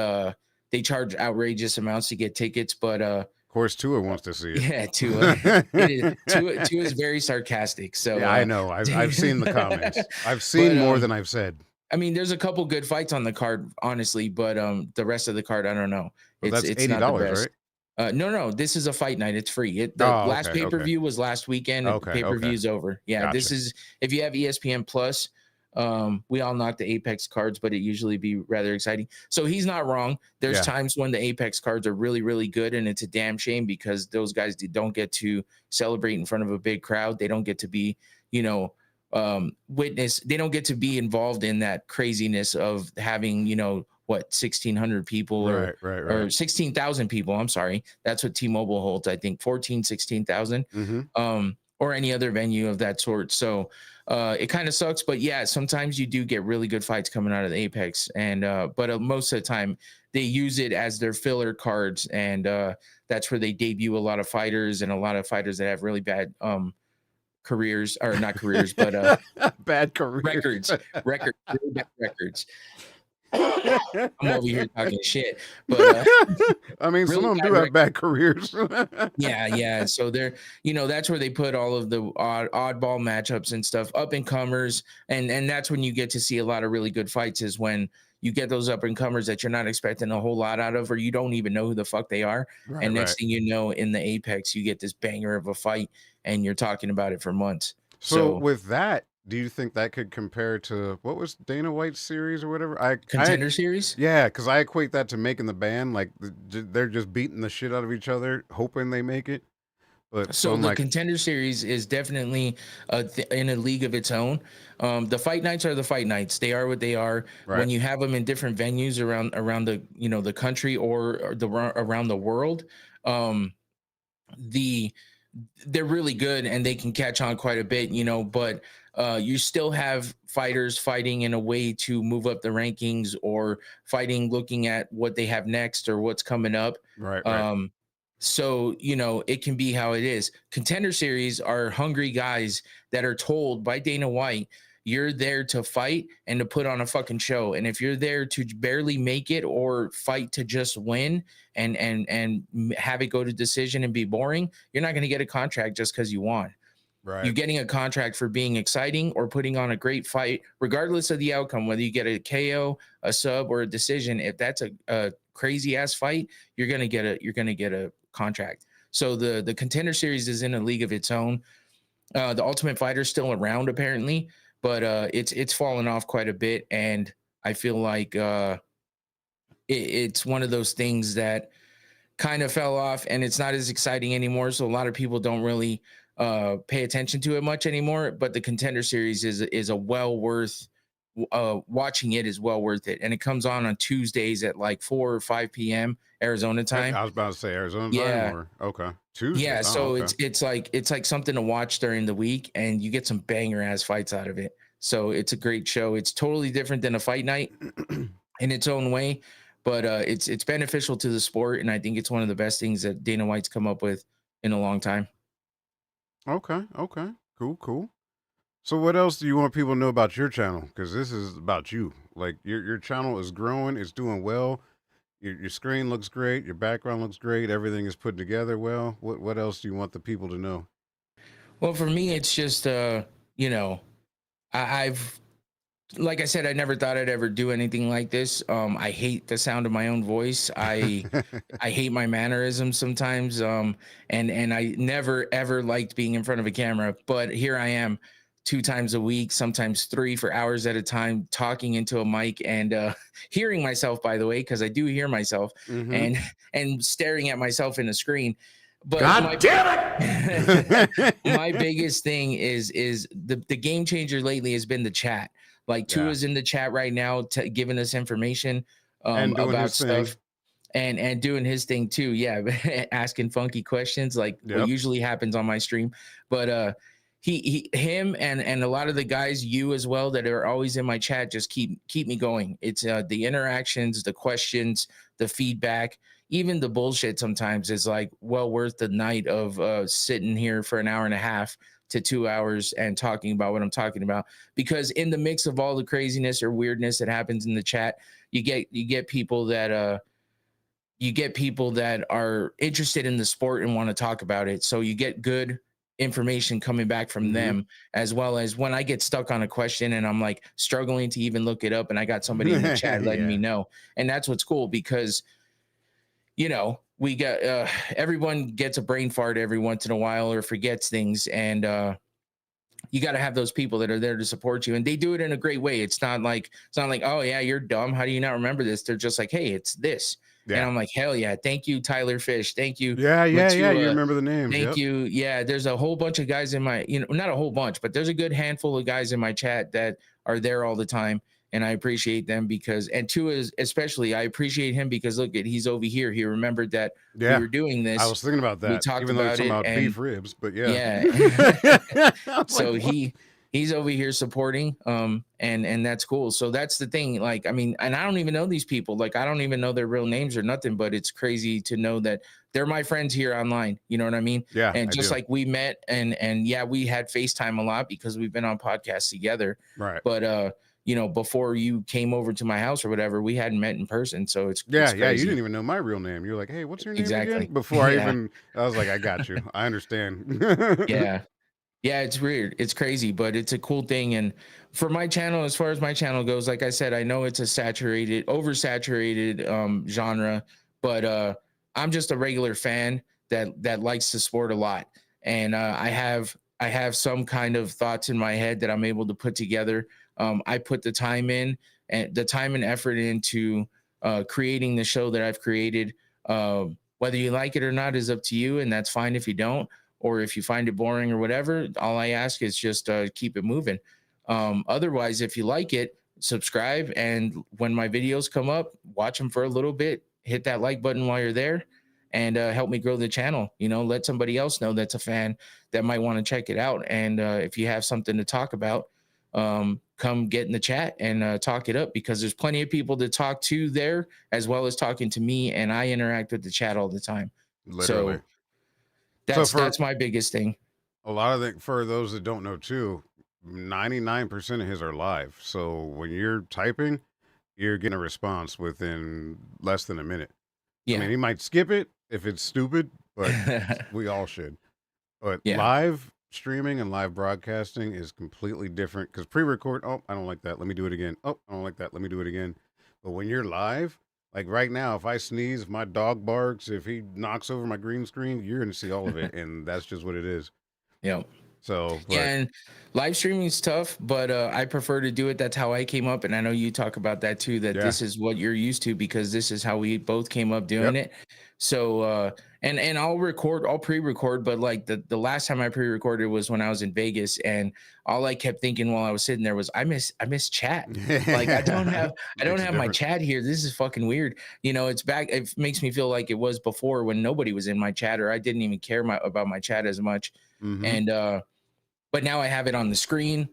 Speaker 2: they charge outrageous amounts to get tickets. But
Speaker 3: Of course, Tua wants to see it.
Speaker 2: yeah, Tua, it is Tua is very sarcastic. So
Speaker 3: Yeah, I know. I've seen the comments. I've seen
Speaker 2: but
Speaker 3: more than I've said.
Speaker 2: I mean, there's a couple good fights on the card, honestly, but the rest of the card, I don't know.
Speaker 3: But
Speaker 2: It's
Speaker 3: that's
Speaker 2: it's
Speaker 3: eighty
Speaker 2: not the
Speaker 3: dollars,
Speaker 2: best.
Speaker 3: right?
Speaker 2: No, this is a fight night. It's free. The
Speaker 3: Oh,
Speaker 2: last
Speaker 3: okay,
Speaker 2: pay per
Speaker 3: okay,
Speaker 2: view was last weekend.
Speaker 3: okay,
Speaker 2: Pay per
Speaker 3: okay.
Speaker 2: view's over. Yeah, this
Speaker 3: Gotcha.
Speaker 2: is if you have ESPN Plus. We all knock the Apex cards, but it usually be rather exciting. So he's not wrong. There's
Speaker 3: Yeah,
Speaker 2: times when the Apex cards are really, really good, and it's a damn shame because those guys don't get to celebrate in front of a big crowd. They don't get to be, witness. They don't get to be involved in that craziness of having, 1,600 people
Speaker 3: right, right, right.
Speaker 2: or 16,000 people. I'm sorry. That's what T-Mobile holds. I think 16,000,
Speaker 3: Mm-hmm.
Speaker 2: or any other venue of that sort. So it kind of sucks, but yeah, sometimes you do get really good fights coming out of the Apex, and but most of the time they use it as their filler cards, and that's where they debut a lot of fighters and a lot of fighters that have really bad careers, or not careers, but
Speaker 3: Bad careers.
Speaker 2: really bad records. I'm over here talking shit, but
Speaker 3: I mean, some
Speaker 2: really
Speaker 3: of them do
Speaker 2: bad
Speaker 3: have bad careers.
Speaker 2: yeah, yeah. So they're, that's where they put all of the oddball matchups and stuff, up and comers, and that's when you get to see a lot of really good fights. Is when you get those up and comers that you're not expecting a whole lot out of, or you don't even know who the fuck they are.
Speaker 3: Right,
Speaker 2: And
Speaker 3: right.
Speaker 2: next thing you know, in the Apex, you get this banger of a fight, and you're talking about it for months.
Speaker 3: So
Speaker 2: So
Speaker 3: with that, do you think that could compare to what was Dana White's series or whatever?
Speaker 2: Contender Series.
Speaker 3: Yeah, because I equate that to making the band. Like they're just beating the shit out of each other, hoping they make it. But so
Speaker 2: So
Speaker 3: I'm
Speaker 2: the
Speaker 3: like,
Speaker 2: Contender Series is definitely in a league of its own. The fight nights are the fight nights. They are what they are.
Speaker 3: right,
Speaker 2: When you have them in different venues around the the country or around the world, um, the they're really good and they can catch on quite a bit, but you still have fighters fighting in a way to move up the rankings or fighting looking at what they have next or what's coming up.
Speaker 3: right.
Speaker 2: Um, so, it can be how it is. Contender Series are hungry guys that are told by Dana White, you're there to fight and to put on a fucking show. And if you're there to barely make it or fight to just win and have it go to decision and be boring, you're not going to get a contract just because you won. You're
Speaker 3: Right.
Speaker 2: getting a contract for being exciting or putting on a great fight, regardless of the outcome, whether you get a KO, a sub, or a decision. If that's a crazy ass fight, you're gonna get a contract. So the Contender Series is in a league of its own. The Ultimate Fighter's still around apparently, but it's fallen off quite a bit, and I feel like it's one of those things that kind of fell off and it's not as exciting anymore. So a lot of people don't really pay attention to it much anymore. But the Contender Series is a well worth watching. It is well worth it, and it comes on Tuesdays at like 4 or 5 p.m. Arizona time.
Speaker 3: I was about to say Arizona time
Speaker 2: Yeah,
Speaker 3: or okay Tuesday.
Speaker 2: yeah.
Speaker 3: Oh,
Speaker 2: So
Speaker 3: okay.
Speaker 2: it's like something to watch during the week, and you get some banger ass fights out of it. So it's a great show. It's totally different than a fight night in its own way, but it's beneficial to the sport, and I think it's one of the best things that Dana White's come up with in a long time.
Speaker 3: Okay. Cool. So what else do you want people to know about your channel? Because this is about you. Like your channel is growing, it's doing well. Your screen looks great, your background looks great, everything is put together well. What else do you want the people to know?
Speaker 2: Well, for me, it's just you know, I've like I said, I never thought I'd ever do anything like this. I hate the sound of my own voice. I hate my mannerisms sometimes. And I never ever liked being in front of a camera, but here I am 2 times a week, sometimes three for hours at a time, talking into a mic and hearing myself, by the way, because I do hear myself
Speaker 3: Mm-hmm.
Speaker 2: and and staring at myself in the screen. But
Speaker 3: God damn it!
Speaker 2: my biggest thing is the game changer lately has been the chat. Like
Speaker 3: Yeah.
Speaker 2: Tua's in the chat right now, giving us information
Speaker 3: And doing
Speaker 2: about
Speaker 3: his thing.
Speaker 2: stuff and doing his thing too. Yeah, asking funky questions like what
Speaker 3: Yep.
Speaker 2: usually happens on my stream. But him and a lot of the guys, you as well, that are always in my chat, just keep me going. It's the interactions, the questions, the feedback, even the bullshit sometimes is like well worth the night of sitting here for an hour and a half to 2 hours and talking about what I'm talking about. Because in the mix of all the craziness or weirdness that happens in the chat, you get people that are interested in the sport and want to talk about it. So you get good information coming back from
Speaker 3: Mm-hmm.
Speaker 2: them, as well as when I get stuck on a question and I'm like struggling to even look it up, and I got somebody in the chat letting me
Speaker 3: Yeah.
Speaker 2: know. And that's what's cool, because we got everyone gets a brain fart every once in a while or forgets things, and you got to have those people that are there to support you, and they do it in a great way. It's not like, oh yeah, you're dumb, how do you not remember this? They're just like, hey, it's this. And
Speaker 3: Yeah.
Speaker 2: I'm like, hell yeah, thank you, Tyler Fish, thank you,
Speaker 3: Yeah. You
Speaker 2: Matua,
Speaker 3: remember the names.
Speaker 2: thank
Speaker 3: Yep.
Speaker 2: you. Yeah, there's a whole bunch of guys in my, not a whole bunch, but there's a good handful of guys in my chat that are there all the time, and I appreciate them. Because, and two is especially, I appreciate him because look at, he's over here, he remembered that we
Speaker 3: Yeah.
Speaker 2: were doing
Speaker 3: I
Speaker 2: this,
Speaker 3: was thinking about
Speaker 2: we
Speaker 3: that,
Speaker 2: talked
Speaker 3: even though you're
Speaker 2: about
Speaker 3: talking
Speaker 2: it,
Speaker 3: about
Speaker 2: and
Speaker 3: beef ribs, but yeah.
Speaker 2: yeah.
Speaker 3: I was like,
Speaker 2: So
Speaker 3: what?
Speaker 2: he's over here supporting, and that's cool. So that's the thing, like, I mean, and I don't even know these people, like I don't even know their real names or nothing, but it's crazy to know that they're my friends here online, you know what I mean?
Speaker 3: Yeah,
Speaker 2: And
Speaker 3: I
Speaker 2: just
Speaker 3: do.
Speaker 2: like we met, and yeah, we had FaceTime a lot because we've been on podcasts together,
Speaker 3: Right.
Speaker 2: but before you came over to my house or whatever, we hadn't met in person. So it's
Speaker 3: Yeah. You
Speaker 2: crazy.
Speaker 3: didn't even know my real name. You're like, hey, what's your name again?
Speaker 2: Exactly.
Speaker 3: Before
Speaker 2: Yeah.
Speaker 3: I was like, I got you. I understand.
Speaker 2: Yeah. Yeah, it's weird. It's crazy, but it's a cool thing. And for my channel, as far as my channel goes, like I said, I know it's a oversaturated genre, but I'm just a regular fan that likes the sport a lot. And I have some kind of thoughts in my head that I'm able to put together. I put the time in and the time and effort into creating the show that I've created. Whether you like it or not is up to you, and that's fine if you don't, or if you find it boring or whatever. All I ask is just keep it moving. Otherwise, if you like it, subscribe, and when my videos come up, watch them for a little bit. Hit that like button while you're there, and help me grow the channel. Let somebody else know that's a fan that might want to check it out. And if you have something to talk about, come get in the chat and talk it up, because there's plenty of people to talk to there as well as talking to me, and I interact with the chat all the time.
Speaker 3: Literally.
Speaker 2: So
Speaker 3: So
Speaker 2: that's my biggest thing.
Speaker 3: a lot of for those that don't know too, 99% of his are live. So when you're typing, you're getting a response within less than a minute. I mean,
Speaker 2: Yeah.
Speaker 3: he might skip it if it's stupid, but we all should. But
Speaker 2: Yeah.
Speaker 3: live streaming and live broadcasting is completely different, because pre-record, oh, I don't like that, let me do it again. Oh, I don't like that, let me do it again. But when you're live, like right now, if I sneeze, if my dog barks, if he knocks over my green screen, you're gonna see all of it, and that's just what it is.
Speaker 2: Yeah.
Speaker 3: So,
Speaker 2: Yeah,
Speaker 3: but
Speaker 2: and live streaming is tough, but I prefer to do it. That's how I came up, and I know you talk about that too. That
Speaker 3: yeah,
Speaker 2: this is what you're used to, because this is how we both came up doing
Speaker 3: yep.
Speaker 2: it. So, and I'll pre-record, but like the last time I pre-recorded was when I was in Vegas, and all I kept thinking while I was sitting there was, I miss chat. Like I don't
Speaker 3: Makes a
Speaker 2: have my
Speaker 3: difference.
Speaker 2: chat here. This is fucking weird. It's back. It makes me feel like it was before, when nobody was in my chat, or I didn't even care about my chat as much.
Speaker 3: Mm-hmm.
Speaker 2: And but now I have it on the screen.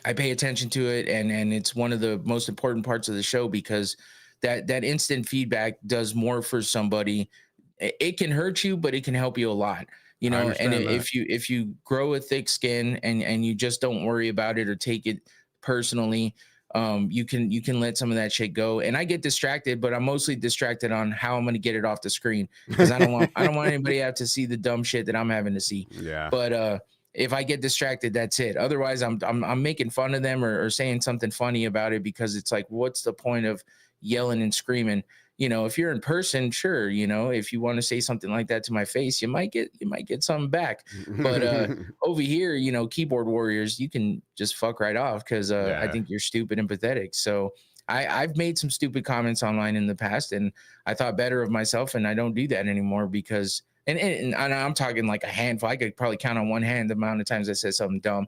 Speaker 2: I pay attention to it, and it's one of the most important parts of the show, because that instant feedback does more for somebody. It can hurt you, but it can help you a lot.
Speaker 3: I
Speaker 2: And
Speaker 3: understand that.
Speaker 2: if you grow a thick skin, and you just don't worry about it or take it personally, you can let some of that shit go. And I get distracted, but I'm mostly distracted on how I'm going to get it off the screen, because I don't want anybody to have to see the dumb shit that I'm having to see.
Speaker 3: Yeah.
Speaker 2: But if I get distracted, that's it. Otherwise, I'm making fun of them, or saying something funny about it, because it's like, what's the point of yelling and screaming? If you're in person, sure. If you want to say something like that to my face, you might get something back. But over here, keyboard warriors, you can just fuck right off, because I
Speaker 3: Yeah.
Speaker 2: think you're stupid and pathetic. So I've made some stupid comments online in the past, and I thought better of myself, and I don't do that anymore, because and I'm talking like a handful. I could probably count on one hand the amount of times I said something dumb.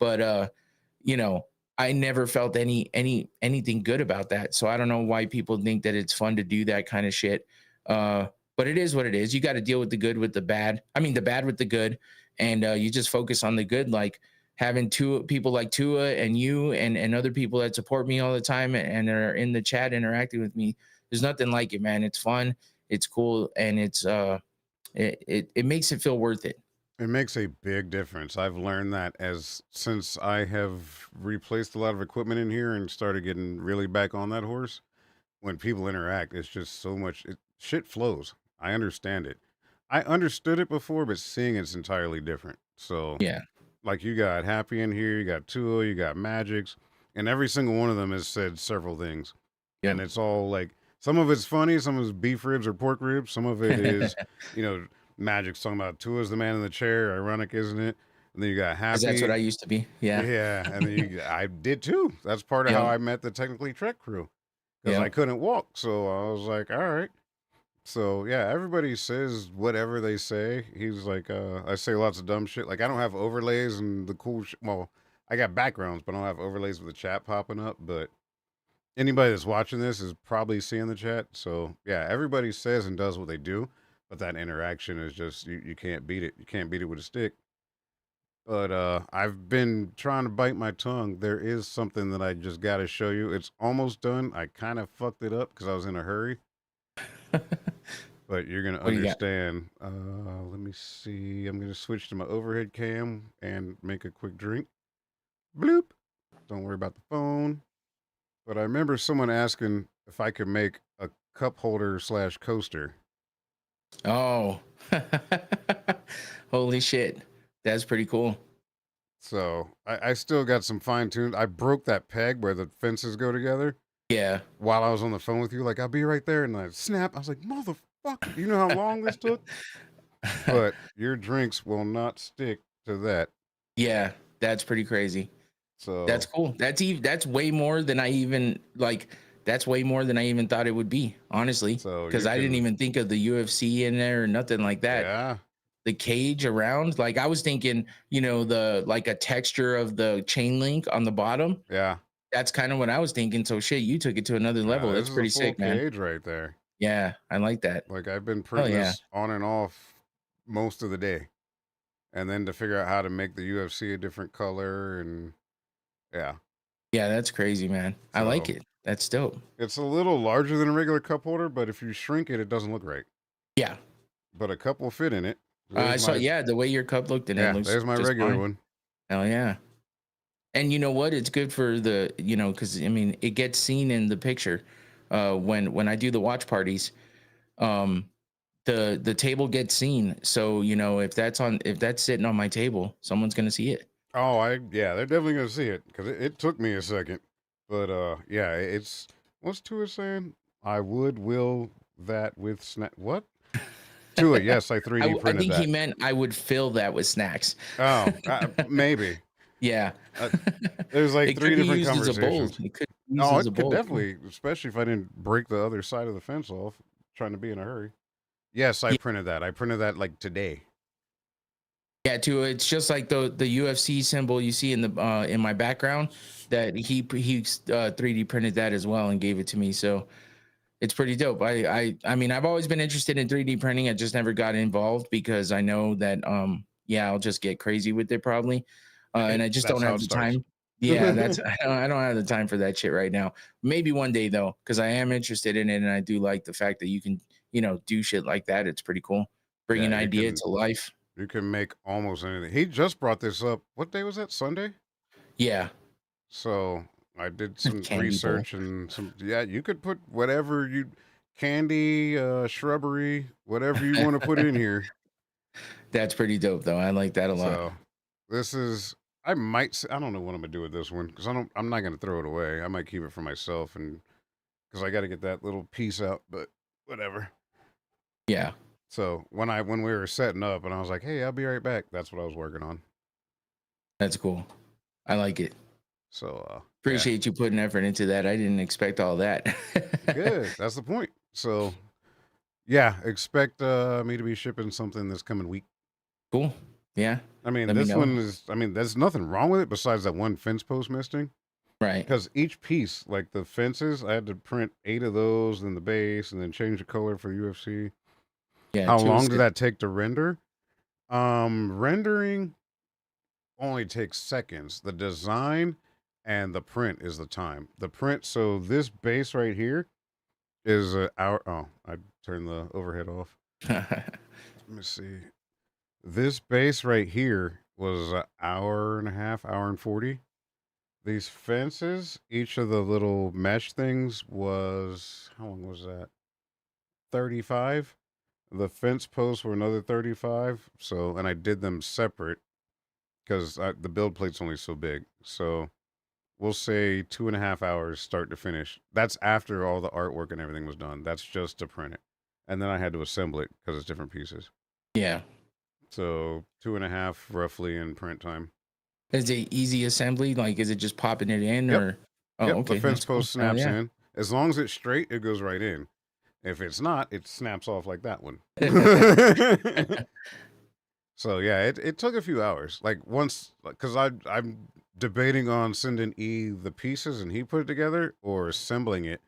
Speaker 2: But you know, I never felt anything good about that. So I don't know why people think that it's fun to do that kind of shit. But it is what it is. You got to deal with the good with the bad. I mean, the bad with the good, and you just focus on the good, like having two people like Tua and you and other people that support me all the time and are in the chat interacting with me. There's nothing like it, man. It's fun, it's cool, and it makes it feel worth it.
Speaker 3: It makes a big difference. I've learned that since I have replaced a lot of equipment in here and started getting really back on that horse. When people interact, it's just so much. Shit flows. I understand it. I understood it before, but seeing it's entirely different. So,
Speaker 2: Yeah.
Speaker 3: like, you got Happy in here, you got Tua, you got Magix, and every single one of them has said several things. And
Speaker 2: Yep.
Speaker 3: it's all like, some of it's funny, some of it's beef ribs or pork ribs, some of it is, you know, Magic's talking about Tua's the man in the chair. Ironic, isn't it? And then you got
Speaker 2: Because that's what
Speaker 3: Happy.
Speaker 2: I used to be. Yeah.
Speaker 3: Yeah. And then I did too. That's part of how
Speaker 2: Yep.
Speaker 3: I met the Technically Trek crew, because I
Speaker 2: Yep.
Speaker 3: couldn't walk. So I was like, all right. So yeah, everybody says whatever they say. He's like, I say lots of dumb shit. Like, I don't have overlays and the cool well, I got backgrounds, but I don't have overlays with the chat popping up. But anybody that's watching this is probably seeing the chat. So yeah, everybody says and does what they do, but that interaction is just, you can't beat it. You can't beat it with a stick. But I've been trying to bite my tongue. There is something that I just got to show you. It's almost done. I kind of fucked it up because I was in a hurry, but you're gonna
Speaker 2: What do you got?
Speaker 3: understand. Let me see. I'm gonna switch to my overhead cam and make a quick drink. Bloop. Don't worry about the phone. But I remember someone asking if I could make a cup holder slash coaster.
Speaker 2: Oh. Holy shit. That's pretty cool.
Speaker 3: So I still got some fine tuned. I broke that peg where the fences go together
Speaker 2: Yeah.
Speaker 3: while I was on the phone with you. Like, I'll be right there. And I snap. I was like, motherfucker, you know how long this took? But your drinks will not stick to that.
Speaker 2: Yeah, that's pretty crazy. That's
Speaker 3: So
Speaker 2: cool. That's way more than I even like. That's way more than I even thought it would be, honestly,
Speaker 3: so
Speaker 2: because
Speaker 3: you
Speaker 2: I didn't
Speaker 3: can,
Speaker 2: even think of the UFC in there or nothing like that.
Speaker 3: yeah,
Speaker 2: The cage around, like I was thinking, the like a texture of the chain link on the bottom.
Speaker 3: yeah.
Speaker 2: That's kind of what I was thinking. So shit, you took it to another level.
Speaker 3: This
Speaker 2: That's
Speaker 3: is a
Speaker 2: pretty
Speaker 3: full
Speaker 2: sick, man.
Speaker 3: cage right there.
Speaker 2: Yeah, I like that.
Speaker 3: Like I've been
Speaker 2: Oh
Speaker 3: printing
Speaker 2: yeah,
Speaker 3: this on and off most of the day, and then to figure out how to make the UFC a different color, and yeah.
Speaker 2: yeah, that's crazy, man. I like
Speaker 3: So
Speaker 2: it. That's dope.
Speaker 3: it's a little larger than a regular cup holder, but if you shrink it, it doesn't look right.
Speaker 2: Yeah,
Speaker 3: But a cup will fit in it.
Speaker 2: I
Speaker 3: There's
Speaker 2: saw.
Speaker 3: my,
Speaker 2: Yeah, the way your cup looked and it
Speaker 3: yeah,
Speaker 2: looks
Speaker 3: there's my
Speaker 2: just
Speaker 3: regular
Speaker 2: fine.
Speaker 3: one.
Speaker 2: Hell yeah. And you know what? It's good for the, because I mean, it gets seen in the picture. When I do the watch parties, um, the table gets seen. So if that's sitting on my table, someone's gonna see it.
Speaker 3: Oh, yeah, they're definitely gonna see it because it took me a second, but yeah, it's what's Tua saying? I will that with snap. What? Tua, yes, I 3D
Speaker 2: I
Speaker 3: printed
Speaker 2: think he
Speaker 3: that.
Speaker 2: meant I would fill that with snacks.
Speaker 3: Oh, maybe.
Speaker 2: Yeah,
Speaker 3: Uh, there's like
Speaker 2: it could
Speaker 3: three
Speaker 2: be
Speaker 3: different
Speaker 2: used as a bowl.
Speaker 3: conversations.
Speaker 2: It could be used
Speaker 3: Oh,
Speaker 2: as a
Speaker 3: it could
Speaker 2: bowl too.
Speaker 3: definitely, especially if I didn't break the other side of the fence off trying to be in a hurry. Yes, I
Speaker 2: Yeah,
Speaker 3: printed that. I printed that like today.
Speaker 2: yeah, too. It's just like the UFC symbol you see in my background. That he 3D printed that as well and gave it to me. So it's pretty dope. I mean, I've always been interested in 3D printing. I just never got involved because I know that yeah, I'll just get crazy with it probably. And I just
Speaker 3: That's
Speaker 2: don't
Speaker 3: how
Speaker 2: have
Speaker 3: it
Speaker 2: the
Speaker 3: starts.
Speaker 2: time. Yeah, that's I don't have the time for that shit right now. Maybe one day though, because I am interested in it and I do like the fact that you can, do shit like that. It's pretty cool. Bring
Speaker 3: Yeah,
Speaker 2: an idea to life.
Speaker 3: you can make almost anything. He just brought this up. What day was that? Sunday?
Speaker 2: Yeah.
Speaker 3: So I did some
Speaker 2: Candy bowl.
Speaker 3: research and some, yeah, you could put whatever you, candy, shrubbery, whatever you want to put in here.
Speaker 2: That's pretty dope though. I like that a lot.
Speaker 3: So this is, I don't know what I'm gonna do with this one because I'm not gonna throw it away. I might keep it for myself and because I got to get that little piece out, but whatever.
Speaker 2: Yeah.
Speaker 3: So when we were setting up and I was like, hey, I'll be right back. That's what I was working on.
Speaker 2: That's cool. I like it.
Speaker 3: So yeah,
Speaker 2: Appreciate you putting effort into that. I didn't expect all that.
Speaker 3: good. That's the point. So yeah, expect me to be shipping something this coming week.
Speaker 2: Cool. Yeah.
Speaker 3: I mean,
Speaker 2: Let me
Speaker 3: this
Speaker 2: know.
Speaker 3: one is. I mean, there's nothing wrong with it besides that one fence post missing.
Speaker 2: Right.
Speaker 3: Because each piece, like the fences, I had to print 8 of those, then the base, and then change the color for UFC.
Speaker 2: Yeah.
Speaker 3: How
Speaker 2: Two is
Speaker 3: long did
Speaker 2: good.
Speaker 3: that take to render? Rendering only takes seconds. The design and the print is the time. The print. So this base right here is an hour. Oh, I turned the overhead off. Let me see. This base right here was an hour and a half, hour and 40. These fences, each of the little mesh things was, how long was that? 35. The fence posts were another 35. So, and I did them separate because the build plate's only so big. So we'll say 2.5 hours start to finish. That's after all the artwork and everything was done. That's just to print it. And then I had to assemble it because it's different pieces.
Speaker 2: Yeah.
Speaker 3: So 2.5 roughly in print time.
Speaker 2: Is it easy assembly? Like, is it just popping it in
Speaker 3: Yep.
Speaker 2: or? Oh,
Speaker 3: Yep. The
Speaker 2: okay.
Speaker 3: fence
Speaker 2: That's cool.
Speaker 3: post
Speaker 2: Oh,
Speaker 3: snaps
Speaker 2: yeah.
Speaker 3: in. As long as it's straight, it goes right in. If it's not, it snaps off like that one. So yeah, it took a few hours. Like once, because I'm debating on sending E the pieces and he put it together, or assembling it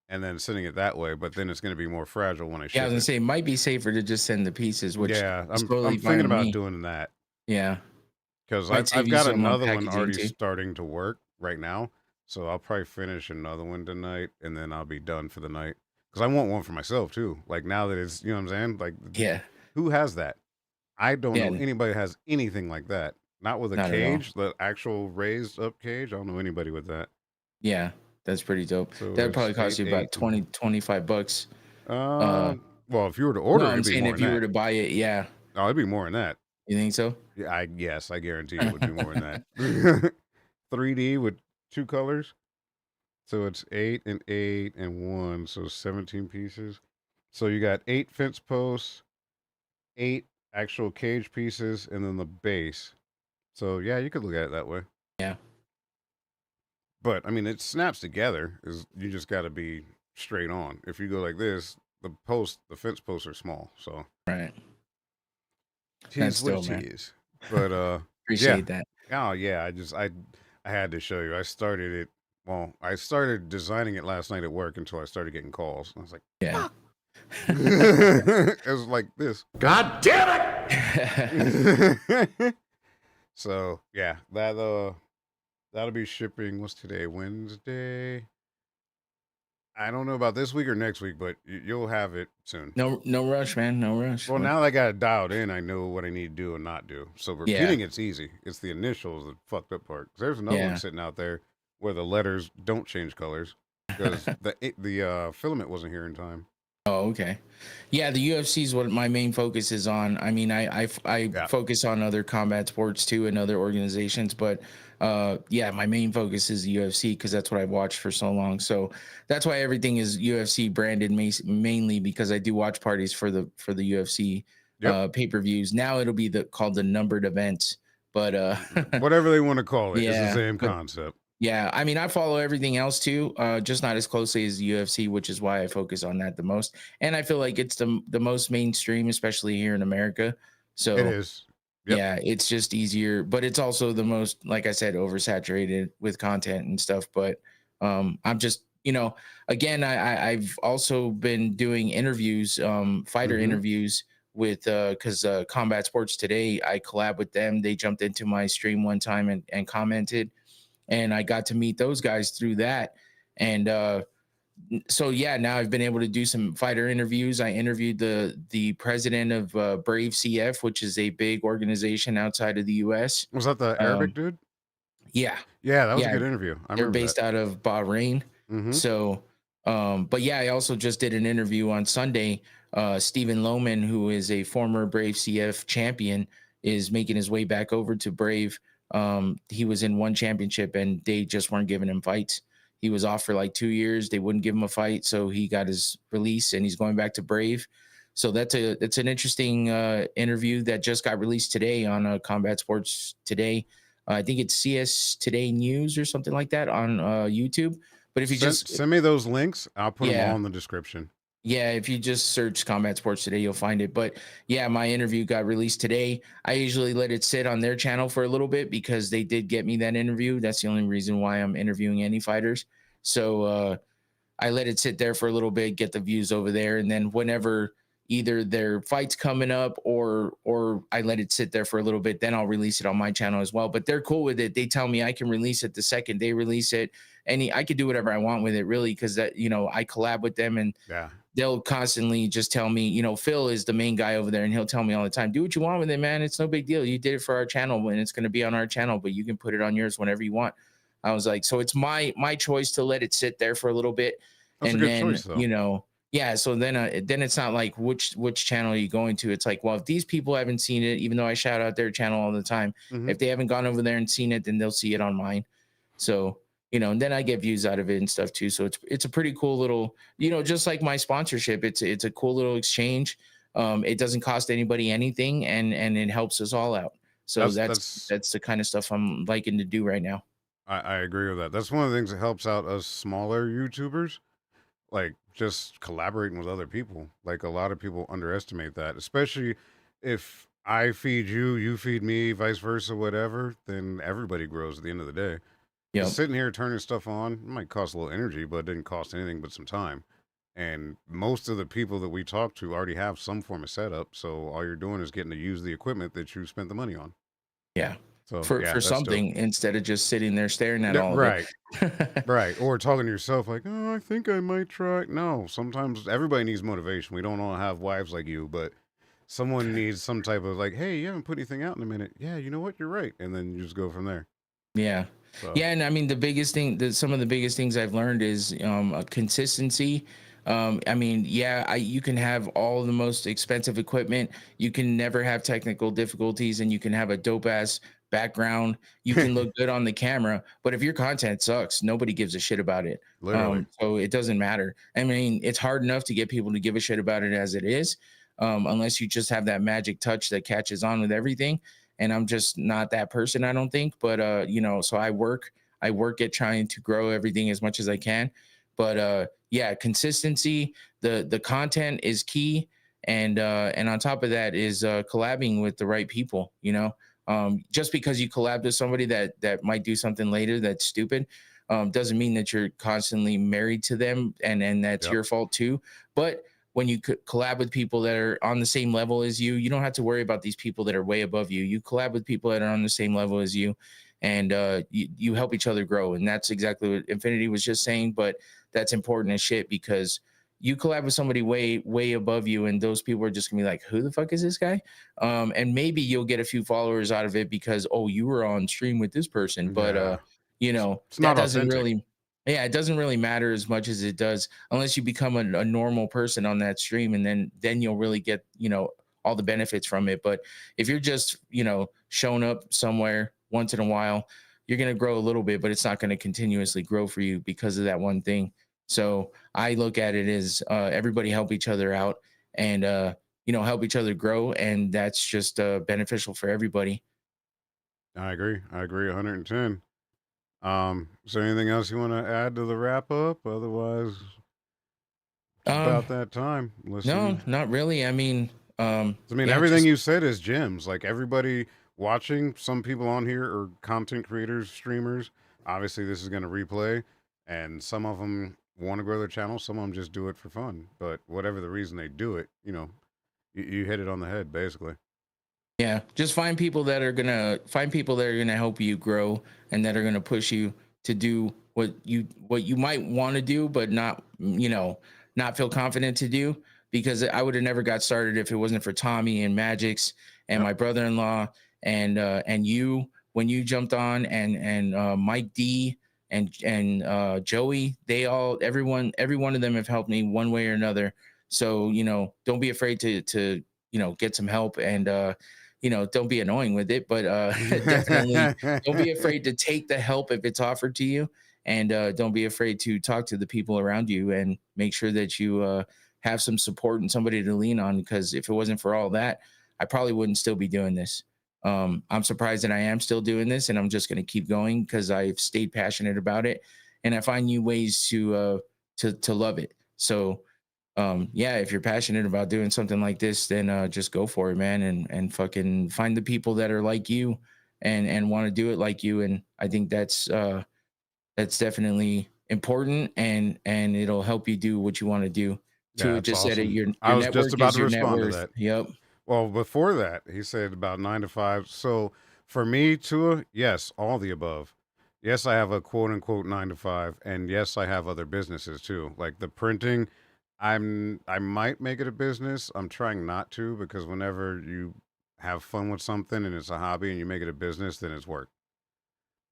Speaker 3: and then sending it that way. But then it's going to be more fragile when I
Speaker 2: Yeah, I was
Speaker 3: ship
Speaker 2: gonna
Speaker 3: it.
Speaker 2: say it might be safer to just send the pieces, which
Speaker 3: Yeah,
Speaker 2: is
Speaker 3: I'm
Speaker 2: totally fine
Speaker 3: thinking
Speaker 2: with
Speaker 3: about
Speaker 2: me.
Speaker 3: doing that
Speaker 2: Yeah.
Speaker 3: because
Speaker 2: Might save
Speaker 3: I've
Speaker 2: you
Speaker 3: got
Speaker 2: some on
Speaker 3: another one
Speaker 2: packaging
Speaker 3: already
Speaker 2: too.
Speaker 3: starting to work right now. So I'll probably finish another one tonight and then I'll be done for the night. Because I want one for myself too. Like now that it's, you know what I'm saying? Like
Speaker 2: Yeah.
Speaker 3: who has that? I don't know
Speaker 2: Yeah.
Speaker 3: anybody that has anything like that. Not with a
Speaker 2: Not at all.
Speaker 3: cage, the actual raised up cage. I don't know anybody with that.
Speaker 2: Yeah. That's pretty dope.
Speaker 3: So
Speaker 2: That'd
Speaker 3: it's
Speaker 2: probably cost
Speaker 3: 8,
Speaker 2: you about
Speaker 3: 8.
Speaker 2: 20-25 bucks.
Speaker 3: Uh, well, if you were to
Speaker 2: No,
Speaker 3: order,
Speaker 2: I'm
Speaker 3: it'd be
Speaker 2: saying
Speaker 3: more
Speaker 2: if
Speaker 3: than
Speaker 2: you were
Speaker 3: that.
Speaker 2: to buy it, yeah.
Speaker 3: Oh, it'd be more than that.
Speaker 2: You think so?
Speaker 3: Yeah, yes, I guarantee it would be more than that. 3D with 2 colors. So it's 8 and 8 and 1, so 17 pieces. So you got 8 fence posts, 8 actual cage pieces, and then the base. So yeah, you could look at it that way.
Speaker 2: Yeah.
Speaker 3: But I mean, it snaps together. Is you just got to be straight on. If you go like this, the fence posts are small. So
Speaker 2: Right. That's
Speaker 3: tease what
Speaker 2: dope,
Speaker 3: it
Speaker 2: man.
Speaker 3: is. But yeah.
Speaker 2: Appreciate that.
Speaker 3: Oh yeah. I had to show you. I started it. Well, I started designing it last night at work until I started getting calls. I was like,
Speaker 2: Yeah.
Speaker 3: it was like this.
Speaker 1: God damn it!
Speaker 3: So yeah, that'll be shipping. What's today? Wednesday. I don't know about this week or next week, but you'll have it soon.
Speaker 2: No rush, man. No rush.
Speaker 3: Well, now that I got it dialed in, I know what I need to do and not do. So
Speaker 2: Yeah.
Speaker 3: repeating it's easy. It's the initials that fucked up part. 'Cause there's another
Speaker 2: Yeah.
Speaker 3: one sitting out there where the letters don't change colors because the filament wasn't here in time.
Speaker 2: Oh, okay. Yeah, the UFC is what my main focus is on. I mean, I
Speaker 3: Yeah.
Speaker 2: focus on other combat sports too and other organizations, but yeah, my main focus is the UFC because that's what I've watched for so long. So that's why everything is UFC branded mainly because I do watch parties for the UFC
Speaker 3: Yep.
Speaker 2: pay-per-views. Now it'll be called the numbered events, but
Speaker 3: Whatever they want to call it, it's the
Speaker 2: yeah,
Speaker 3: same
Speaker 2: but
Speaker 3: concept.
Speaker 2: yeah, I mean, I follow everything else too, just not as closely as the UFC, which is why I focus on that the most. And I feel like it's the most mainstream, especially here in America.
Speaker 3: It
Speaker 2: So
Speaker 3: is. Yep.
Speaker 2: yeah, it's just easier, but it's also the most, like I said, oversaturated with content and stuff. But I'm just, again, I've also been doing interviews, fighter
Speaker 3: Mm-hmm.
Speaker 2: interviews with because Combat Sports Today, I collab with them. They jumped into my stream one time and commented, and I got to meet those guys through that. And so yeah, now I've been able to do some fighter interviews. I interviewed the president of Brave CF, which is a big organization outside of the US.
Speaker 3: Was that the Arabic dude?
Speaker 2: Yeah,
Speaker 3: Yeah, that was a
Speaker 2: yeah,
Speaker 3: good interview. I
Speaker 2: they're
Speaker 3: remember that.
Speaker 2: based out of Bahrain.
Speaker 3: Mm-hmm.
Speaker 2: So but yeah, I also just did an interview on Sunday. Stephen Lohman, who is a former Brave CF champion, is making his way back over to Brave. He was in one championship and they just weren't giving him fights. He was off for like 2 years. They wouldn't give him a fight, so he got his release and he's going back to Brave. So that's an interesting interview that just got released today on Combat Sports Today. I think it's CS Today News or something like that on YouTube. But if you
Speaker 3: Send me those links, I'll put them
Speaker 2: yeah.
Speaker 3: all in the description.
Speaker 2: Yeah, if you just search Combat Sports Today, you'll find it. But yeah, my interview got released today. I usually let it sit on their channel for a little bit because they did get me that interview. That's the only reason why I'm interviewing any fighters. So I let it sit there for a little bit, get the views over there, and then whenever either their fight's coming up or I let it sit there for a little bit, then I'll release it on my channel as well. But they're cool with it. They tell me I can release it the second they release it. And I could do whatever I want with it, really, because that I collab with them and
Speaker 3: Yeah.
Speaker 2: they'll constantly just tell me, Phil is the main guy over there and he'll tell me all the time, do what you want with it, man. It's no big deal. You did it for our channel and it's going to be on our channel, but you can put it on yours whenever you want. I was like, so it's my choice to let it sit there for a little bit.
Speaker 3: That's
Speaker 2: And
Speaker 3: a good
Speaker 2: then,
Speaker 3: choice, though.
Speaker 2: yeah. So then it's not like which channel are you going to? It's like, well, if these people haven't seen it, even though I shout out their channel all the time,
Speaker 3: Mhm.
Speaker 2: if they haven't gone over there and seen it, then they'll see it on mine. So, and then I get views out of it and stuff too. So it's a pretty cool little, just like my sponsorship, it's a cool little exchange. It doesn't cost anybody anything and it helps us all out. So that's the kind of stuff I'm liking to do right now.
Speaker 3: I agree with that. That's one of the things that helps out us smaller YouTubers, like just collaborating with other people. Like a lot of people underestimate that, especially if I feed you, you feed me, vice versa, whatever, then everybody grows at the end of the day.
Speaker 2: Yeah.
Speaker 3: Sitting here turning stuff on, it might cost a little energy, but it didn't cost anything but some time. And most of the people that we talk to already have some form of setup. So all you're doing is getting to use the equipment that you spent the money on.
Speaker 2: Yeah.
Speaker 3: So
Speaker 2: For something
Speaker 3: dope.
Speaker 2: Instead of just sitting there staring at all
Speaker 3: Right.
Speaker 2: of it.
Speaker 3: Right. Or talking to yourself like, oh, I think I might try. No, sometimes everybody needs motivation. We don't all have wives like you, but someone needs some type of like, hey, you haven't put anything out in a minute. Yeah, you know what? You're right. And then you just go from there.
Speaker 2: Yeah.
Speaker 3: So.
Speaker 2: Yeah. And I mean, some of the biggest things I've learned is consistency. I mean, yeah, you can have all the most expensive equipment. You can never have technical difficulties and you can have a dope ass background. You can look good on the camera, but if your content sucks, nobody gives a shit about it.
Speaker 3: Literally.
Speaker 2: So it doesn't matter. I mean, it's hard enough to get people to give a shit about it as it is, unless you just have that magic touch that catches on with everything. and I'm just not that person, I don't think. But you know, so I work at trying to grow everything as much as I can. But yeah, consistency, the content is key, and on top of that is collabing with the right people, you know. Just because you collab with somebody that might do something later that's stupid, doesn't mean that you're constantly married to them, and that's
Speaker 3: Yep.
Speaker 2: your fault too. But when you collab with people that are on the same level as you don't have to worry about these people that are way above you. You collab with people that are on the same level as you, and you help each other grow. And that's exactly what Infinity was just saying. But that's important as shit, because you collab with somebody way above you, and those people are just gonna be like, who the fuck is this guy? And maybe you'll get a few followers out of it because, oh, you were on stream with this person. But
Speaker 3: Yeah.
Speaker 2: you know,
Speaker 3: It's
Speaker 2: that
Speaker 3: not
Speaker 2: doesn't
Speaker 3: authentic.
Speaker 2: really, yeah, it doesn't really matter as much as it does unless you become a normal person on that stream, and then you'll really get, you know, all the benefits from it. But if you're just, you know, showing up somewhere once in a while, you're going to grow a little bit, but it's not going to continuously grow for you because of that one thing. So I look at it as everybody help each other out, and you know, help each other grow, and that's just beneficial for everybody.
Speaker 3: I agree. I agree 110. Is there anything else you want to add to the wrap up? Otherwise, it's
Speaker 2: Um,
Speaker 3: about that time.
Speaker 2: no,
Speaker 3: Listen,
Speaker 2: not really. I mean,
Speaker 3: I mean,
Speaker 2: yeah,
Speaker 3: everything
Speaker 2: just
Speaker 3: you said is gems. Like everybody watching, some people on here are content creators, streamers. Obviously, this is going to replay, and some of them want to grow their channel. Some of them just do it for fun. But whatever the reason they do it, you hit it on the head, basically.
Speaker 2: yeah, just find people that are gonna help you grow, and that are gonna push you to do what you might want to do, but not, you know, not feel confident to do. Because I would have never got started if it wasn't for Tommy and Magix and
Speaker 3: Yep.
Speaker 2: my brother-in-law, and you when you jumped on, and Mike D and Joey. They all, every one of them have helped me one way or another. So, you know, don't be afraid to you know, get some help, and you know, don't be annoying with it, but definitely don't be afraid to take the help if it's offered to you, and don't be afraid to talk to the people around you, and make sure that you have some support and somebody to lean on. Because if it wasn't for all that, I probably wouldn't still be doing this. I'm surprised that I am still doing this, and I'm just going to keep going because I've stayed passionate about it, and I find new ways to love it. So yeah, if you're passionate about doing something like this, then just go for it, man, and fucking find the people that are like you, and want to do it like you. And I think that's definitely important, and it'll help you do what you want to do.
Speaker 3: Yeah,
Speaker 2: To
Speaker 3: it's
Speaker 2: just said it,
Speaker 3: awesome.
Speaker 2: your
Speaker 3: I
Speaker 2: your
Speaker 3: was just
Speaker 2: network
Speaker 3: about
Speaker 2: is
Speaker 3: to
Speaker 2: your net
Speaker 3: respond to
Speaker 2: worth.
Speaker 3: that.
Speaker 2: Yep.
Speaker 3: Well, before that, he said about 9 to 5. So for me, Tua, yes, all the above. Yes, I have a quote unquote 9 to 5, and yes, I have other businesses too. Like the printing, I might make it a business. I'm trying not to, because whenever you have fun with something and it's a hobby and you make it a business, then it's work.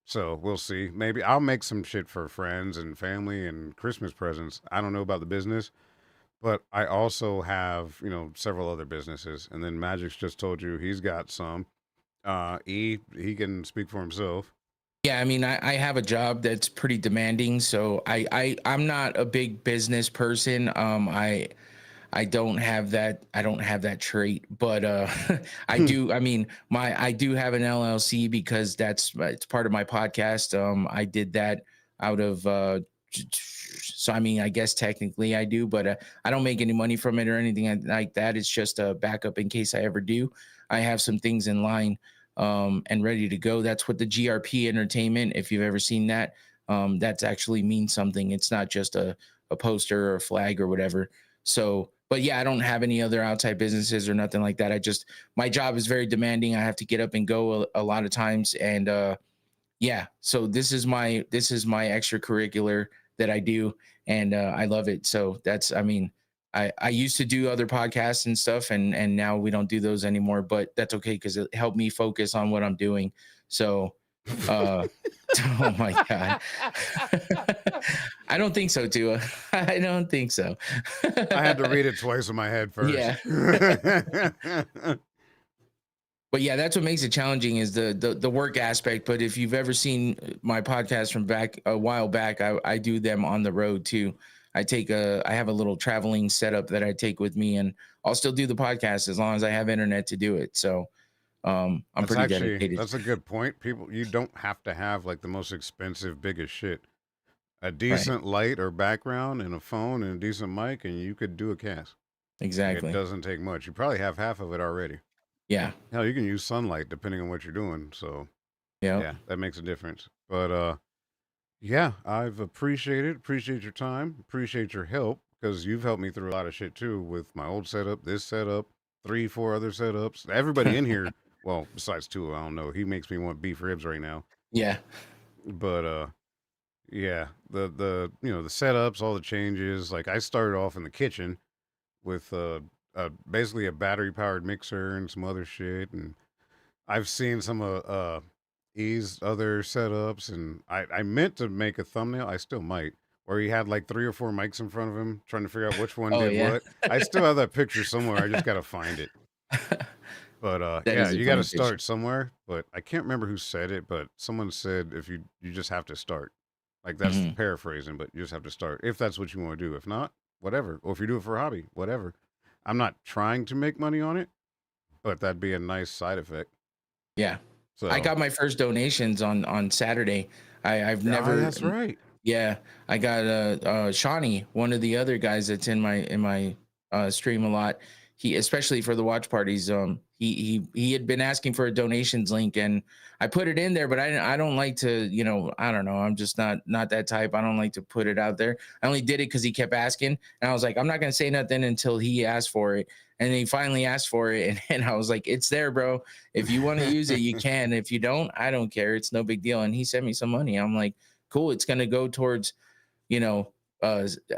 Speaker 3: So we'll see. Maybe I'll make some shit for friends and family and Christmas presents. I don't know about the business, but I also have, several other businesses. And then Magic's just told you he's got some. He can speak for himself.
Speaker 2: Yeah, I mean, I have a job that's pretty demanding, so I'm not a big business person. I don't have that. I don't have that trait, but I do. I mean, I do have an LLC because it's part of my podcast. I did that out of so I mean, I guess technically I do, but I don't make any money from it or anything like that. It's just a backup in case I ever do. I have some things in line and ready to go. That's what the GRP Entertainment, if you've ever seen that, that's actually means something. It's not just a poster or a flag or whatever. So, but yeah, I don't have any other outside businesses or nothing like that. My job is very demanding. I have to get up and go a lot of times. And yeah, so this is my extracurricular that I do, and I love it. So I mean, I used to do other podcasts and stuff, and now we don't do those anymore, but that's okay because it helped me focus on what I'm doing. So, uh, oh my God. I don't think so, Tua. I don't think so.
Speaker 3: I had to read it twice in my head first.
Speaker 2: Yeah. But yeah, that's what makes it challenging is the work aspect. But if you've ever seen my podcast from back a while back, I do them on the road too. I have a little traveling setup that I take with me, and I'll still do the podcast as long as I have internet to do it. So I'm
Speaker 3: That's
Speaker 2: pretty
Speaker 3: actually
Speaker 2: dedicated.
Speaker 3: that's a good point. People, you don't have to have like the most expensive, biggest shit. A
Speaker 2: Right.
Speaker 3: decent light or background and a phone and a decent mic, and you could do a cast. Like it
Speaker 2: Exactly.
Speaker 3: doesn't take much. You probably have half of it already.
Speaker 2: Yeah.
Speaker 3: Hell, you can use sunlight depending on what you're doing. So
Speaker 2: Yep.
Speaker 3: yeah, that makes a difference. But yeah, I've appreciate your time, appreciate your help because you've helped me through a lot of shit too with my old setup, this setup, 3, 4 other setups. Everybody in here, well, besides two, I don't know. He makes me want beef ribs right now.
Speaker 2: Yeah.
Speaker 3: But yeah, the the setups, all the changes. Like I started off in the kitchen with basically a battery powered mixer and some other shit, and I've seen some of E's other setups, and I meant to make a thumbnail. I still might, where he had like 3 or 4 mics in front of him, trying to figure out which one
Speaker 2: Oh
Speaker 3: did
Speaker 2: yeah.
Speaker 3: what. I still have that picture somewhere. I just gotta find it. But
Speaker 2: That
Speaker 3: yeah,
Speaker 2: is a
Speaker 3: you got to
Speaker 2: funny picture.
Speaker 3: start somewhere. But I can't remember who said it, but someone said if you just have to start. Like that's
Speaker 2: Hmm.
Speaker 3: paraphrasing, but you just have to start if that's what you want to do. If not, whatever. Or if you do it for a hobby, whatever. I'm not trying to make money on it, but that'd be a nice side effect.
Speaker 2: Yeah. I
Speaker 3: So
Speaker 2: got my first donations on Saturday. I've
Speaker 3: ah,
Speaker 2: never.
Speaker 3: that's right.
Speaker 2: Yeah, I got Shawnee, one of the other guys that's in my stream a lot. He, especially for the watch parties, he had been asking for a donations link, and I put it in there, but I don't like to, I don't know, I'm just not that type. I don't like to put it out there. I only did it because he kept asking, and I was like, I'm not gonna say nothing until he asked for it, and he finally asked for it, and I was like, it's there, bro. If you want to use it, you can. If you don't, I don't care. It's no big deal. And he sent me some money. I'm like, cool. It's gonna go towards, you know,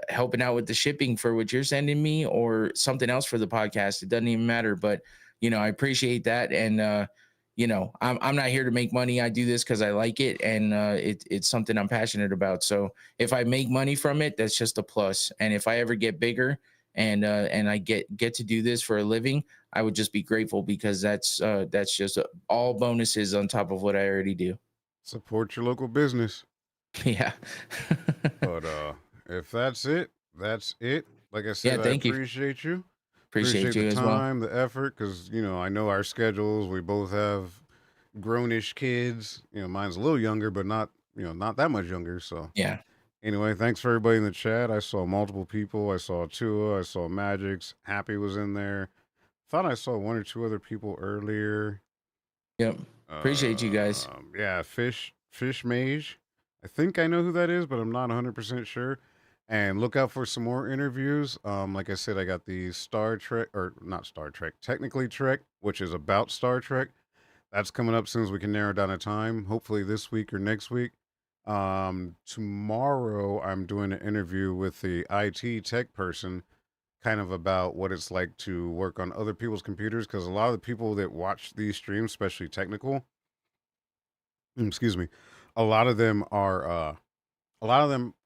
Speaker 2: helping out with the shipping for what you're sending me or something else for the podcast. It doesn't even matter. But I appreciate that. And I'm not here to make money. I do this because I like it, and it's something I'm passionate about. So if I make money from it, that's just a plus. And if I ever get bigger and I get to do this for a living, I would just be grateful because that's just all bonuses on top of what I already do.
Speaker 3: Support your local business.
Speaker 2: Yeah.
Speaker 3: But if that's it, that's it. Like I
Speaker 2: Yeah,
Speaker 3: said, I
Speaker 2: thank you.
Speaker 3: appreciate you.
Speaker 2: Appreciate
Speaker 3: Appreciate the
Speaker 2: you as well.
Speaker 3: time, the effort, because I know our schedules. We both have grownish kids. Mine's a little younger, but not that much younger. So
Speaker 2: Yeah.
Speaker 3: anyway, thanks for everybody in the chat. I saw multiple people. I saw Tua. I saw Magix. Happy was in there. Thought I saw 1 or 2 other people earlier.
Speaker 2: Yep. Appreciate you guys.
Speaker 3: Yeah, Fish Mage. I think I know who that is, but I'm not 100% sure. And look out for some more interviews. Like I said, I got the Star Trek, or not Star Trek, technically Trek, which is about Star Trek. That's coming up soon as we can narrow down a time. Hopefully this week or next week. Tomorrow I'm doing an interview with the IT tech person, kind of about what it's like to work on other people's computers, because a lot of the people that watch these streams, especially technical, excuse me, a lot of them are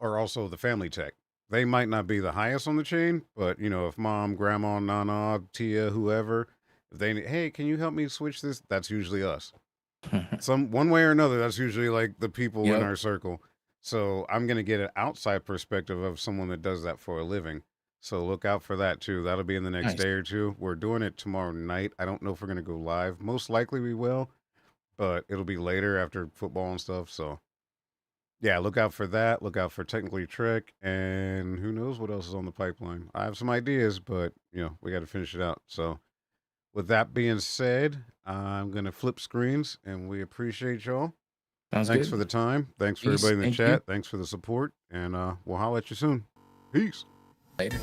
Speaker 3: also the family tech. They might not be the highest on the chain, but if mom, grandma, nana, tia, whoever, if they hey, can you help me switch this? That's usually us. Some one way or another, that's usually like the people in
Speaker 2: Yep.
Speaker 3: our circle. So I'm gonna get an outside perspective of someone that does that for a living. So look out for that too. That'll be in the next
Speaker 2: Nice.
Speaker 3: day or two. We're doing it tomorrow night. I don't know if we're gonna go live. Most likely we will, but it'll be later after football and stuff. So yeah, look out for that. Look out for Technically Trek, and who knows what else is on the pipeline. I have some ideas, but we got to finish it out. So with that being said, I'm gonna flip screens, and we appreciate y'all.
Speaker 2: Sounds
Speaker 3: Thanks for
Speaker 2: good.
Speaker 3: the time. Thanks for
Speaker 2: Peace.
Speaker 3: everybody in the
Speaker 2: Thank you.
Speaker 3: chat. Thanks for the support, and we'll holler at you soon. Peace.
Speaker 2: Later.